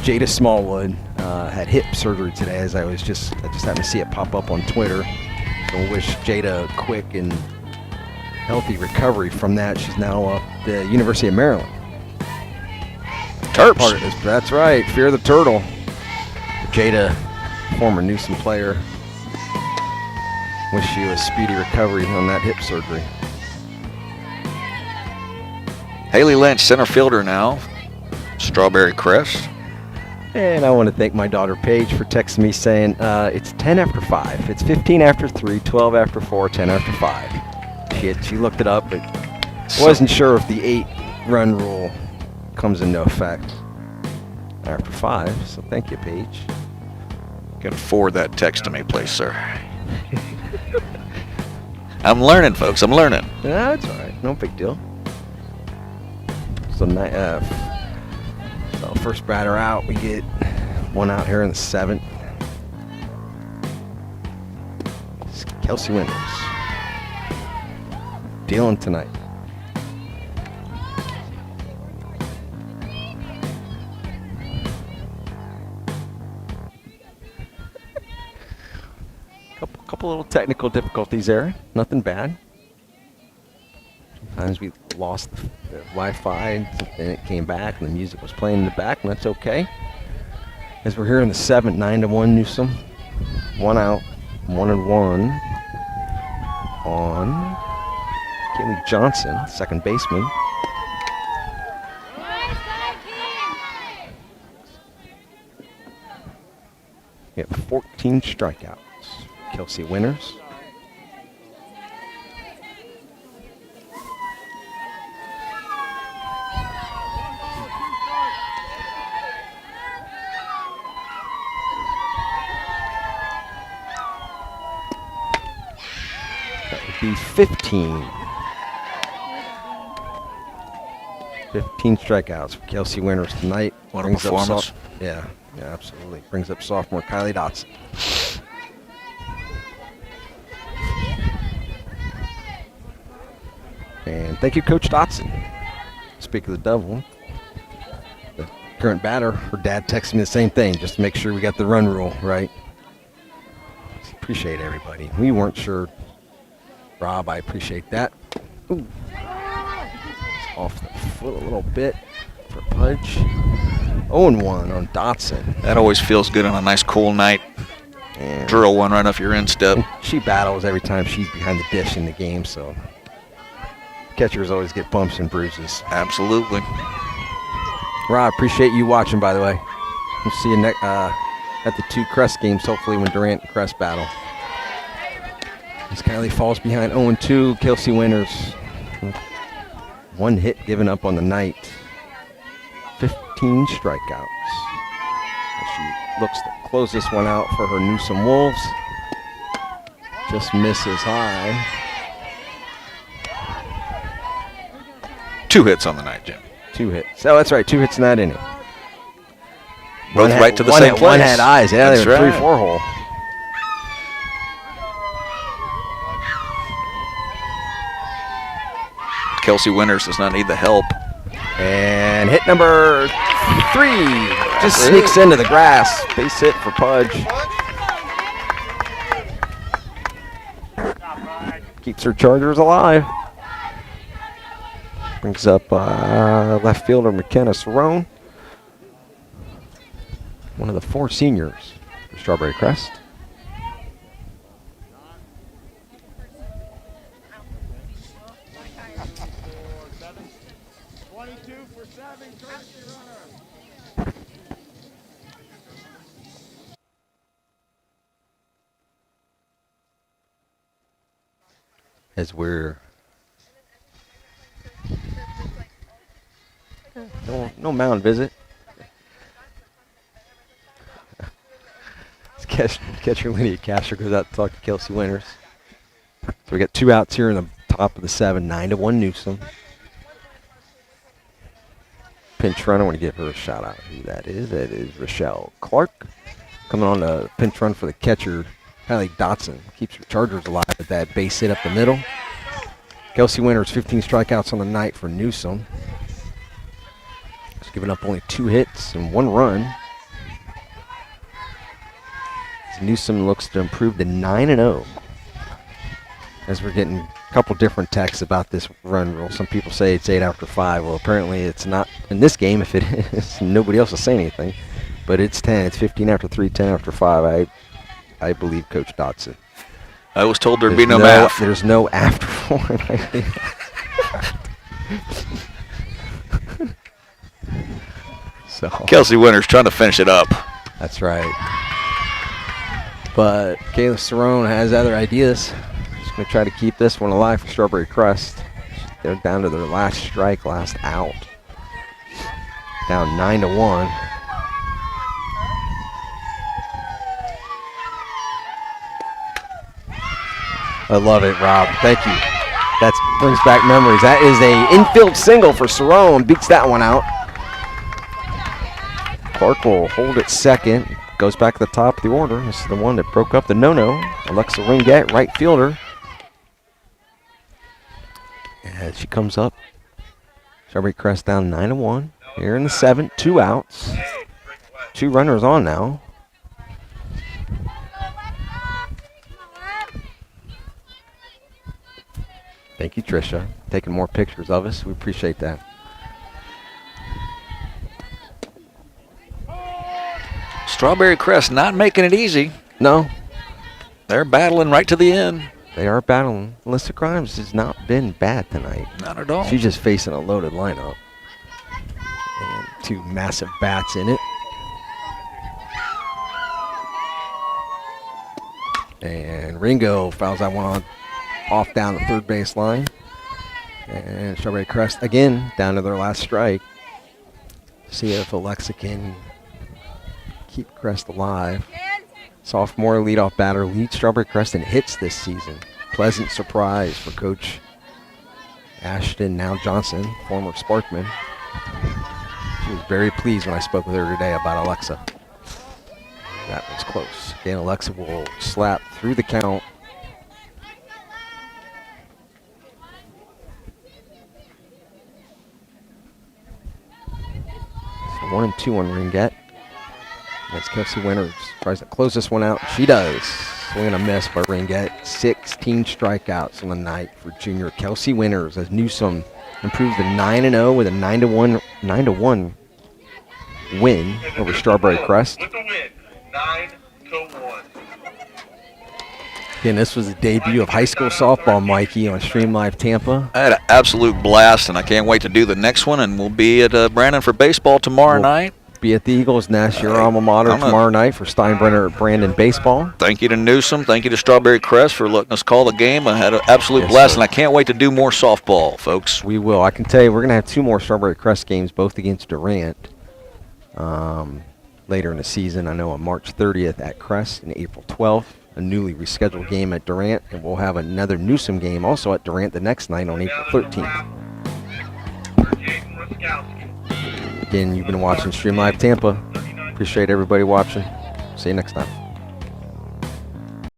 Jada Smallwood. Had hip surgery today, as I just happened to see it pop up on Twitter. So I wish Jada a quick and healthy recovery from that. She's now at the University of Maryland. Terps. Part of this, that's right. Fear the Turtle. Jada, former Newsome player. Wish you a speedy recovery on that hip surgery. Haley Lynch, center fielder now. Strawberry Crest. And I want to thank my daughter Paige for texting me saying it's 10 after 5. It's 15 after 3, 12 after 4, 10 after 5. She looked it up, but wasn't sure if the 8-run rule comes into effect after 5. So thank you, Paige. Can forward that text to me, please, sir. I'm learning, folks. I'm learning. That's all right. No big deal. So first batter out, we get one out here in the 7th. It's Kelsey Winters. Dealing tonight. Couple little technical difficulties there. Nothing bad. Sometimes we lost the Wi-Fi and it came back and the music was playing in the back, and that's okay. As we're here in the 7th, 9-1 Newsome. 1 out, 1-1 on Kaylee Johnson, second baseman. We have 14 strikeouts. Kelsey Winters. That would be 15. 15 strikeouts for Kelsey Winters tonight. What a performance. Yeah, absolutely. Brings up sophomore Kylie Dotson. And thank you, Coach Dotson. Speak of the devil, the current batter, her dad texted me the same thing, just to make sure we got the run rule right. Appreciate everybody. We weren't sure. Rob, I appreciate that. Ooh. It's off the foot a little bit for Pudge. 0-1 on Dotson. That always feels good on a nice cool night. And Drill one right off your instep. she battles every time she's behind the dish in the game, so catchers always get bumps and bruises. Absolutely. Rob, appreciate you watching, by the way. We'll see you at the 2 Crest games, hopefully, when Durant and Crest battle. As Kylie falls behind 0-2, Kelsey Winters. 1 hit given up on the night. 15 strikeouts. As she looks to close this one out for her Newsome Wolves. Just misses high. 2 hits on the night, Jim. 2 hits. Oh, that's right. 2 hits in that inning. Both right to the same place. One had eyes. Yeah, That's they were right. 3-4 hole. Kelsey Winters does not need the help. And hit number 3 just sneaks into the grass. Base hit for Pudge. Keeps her Chargers alive. Brings up left fielder McKenna Cerrone. One of the 4 seniors for Strawberry Crest. As we're no mound visit. Catcher Lydia Castro goes out to talk to Kelsey Winters. So we got 2 outs here in the top of the 7, 9-1 Newsome. Pinch run, I want to give her a shout out who that is. That is Rochelle Clark. Coming on the pinch run for the catcher, Kylie Dotson. Keeps her Chargers alive with that base hit up the middle. Kelsey Winters, 15 strikeouts on the night for Newsome. He's given up only 2 hits and 1 run. As Newsome looks to improve to 9-0. As we're getting a couple different texts about this run rule. Some people say it's 8 after 5. Well, apparently it's not in this game. If it is, nobody else will say anything. But it's 10. It's 15 after 3, 10 after 5. I believe Coach Dotson. I was told there'd be no math. There's no after 4. So Kelsey Winters trying to finish it up. that's right. But Kayla Cerrone has other ideas. She's going to try to keep this one alive for Strawberry Crest. They're down to their last strike, last out. Down 9-1. I love it, Rob. Thank you. That brings back memories. That is a infield single for Cerrone. Beats that one out. Clark will hold at second. Goes back to the top of the order. This is the one that broke up the no-no. Alexa Ringette, right fielder. As she comes up. Strawberry Crest down 9-1. Here in the 7th, 2 outs. 2 runners on now. Thank you, Tricia. Taking more pictures of us. We appreciate that. Strawberry Crest not making it easy. No, They're battling right to the end. they are battling. Alyssa Grimes has not been bad tonight. Not at all. She's just facing a loaded lineup. And 2 massive bats in it. And Ringo fouls that one off down the third base line. And Strawberry Crest again down to their last strike. See if Alexa can keep Crest alive. Sophomore leadoff batter leads Strawberry Crest in hits this season. Pleasant surprise for Coach Ashton, now Johnson, former Sparkman. She was very pleased when I spoke with her today about Alexa. That one's close. Again, Alexa will slap through the count. So 1-2 on Ringette. That's Kelsey Winters. Tries to close this one out. She does. Swing and a miss by Ringette. 16 strikeouts on the night for junior Kelsey Winters as Newsome improves to 9-0 with a 9-1 win over Strawberry Crest. With the win, 9-1. Again, this was the debut of high school softball, Mikey, on Stream Live Tampa. I had an absolute blast, and I can't wait to do the next one. And we'll be at Brandon for baseball tomorrow night. Be at the Eagles Nest, your alma mater, tomorrow night for Steinbrenner Brandon baseball. Thank you to Newsome. Thank you to Strawberry Crest for letting us call the game. I had an absolute blast, sir. and I can't wait to do more softball, folks. We will. I can tell you we're going to have 2 more Strawberry Crest games, both against Durant, later in the season. I know on March 30th at Crest and April 12th, a newly rescheduled game at Durant, and we'll have another Newsome game also at Durant the next night on April 13th. Again, you've been watching Stream Live Tampa. Appreciate everybody watching. See you next time.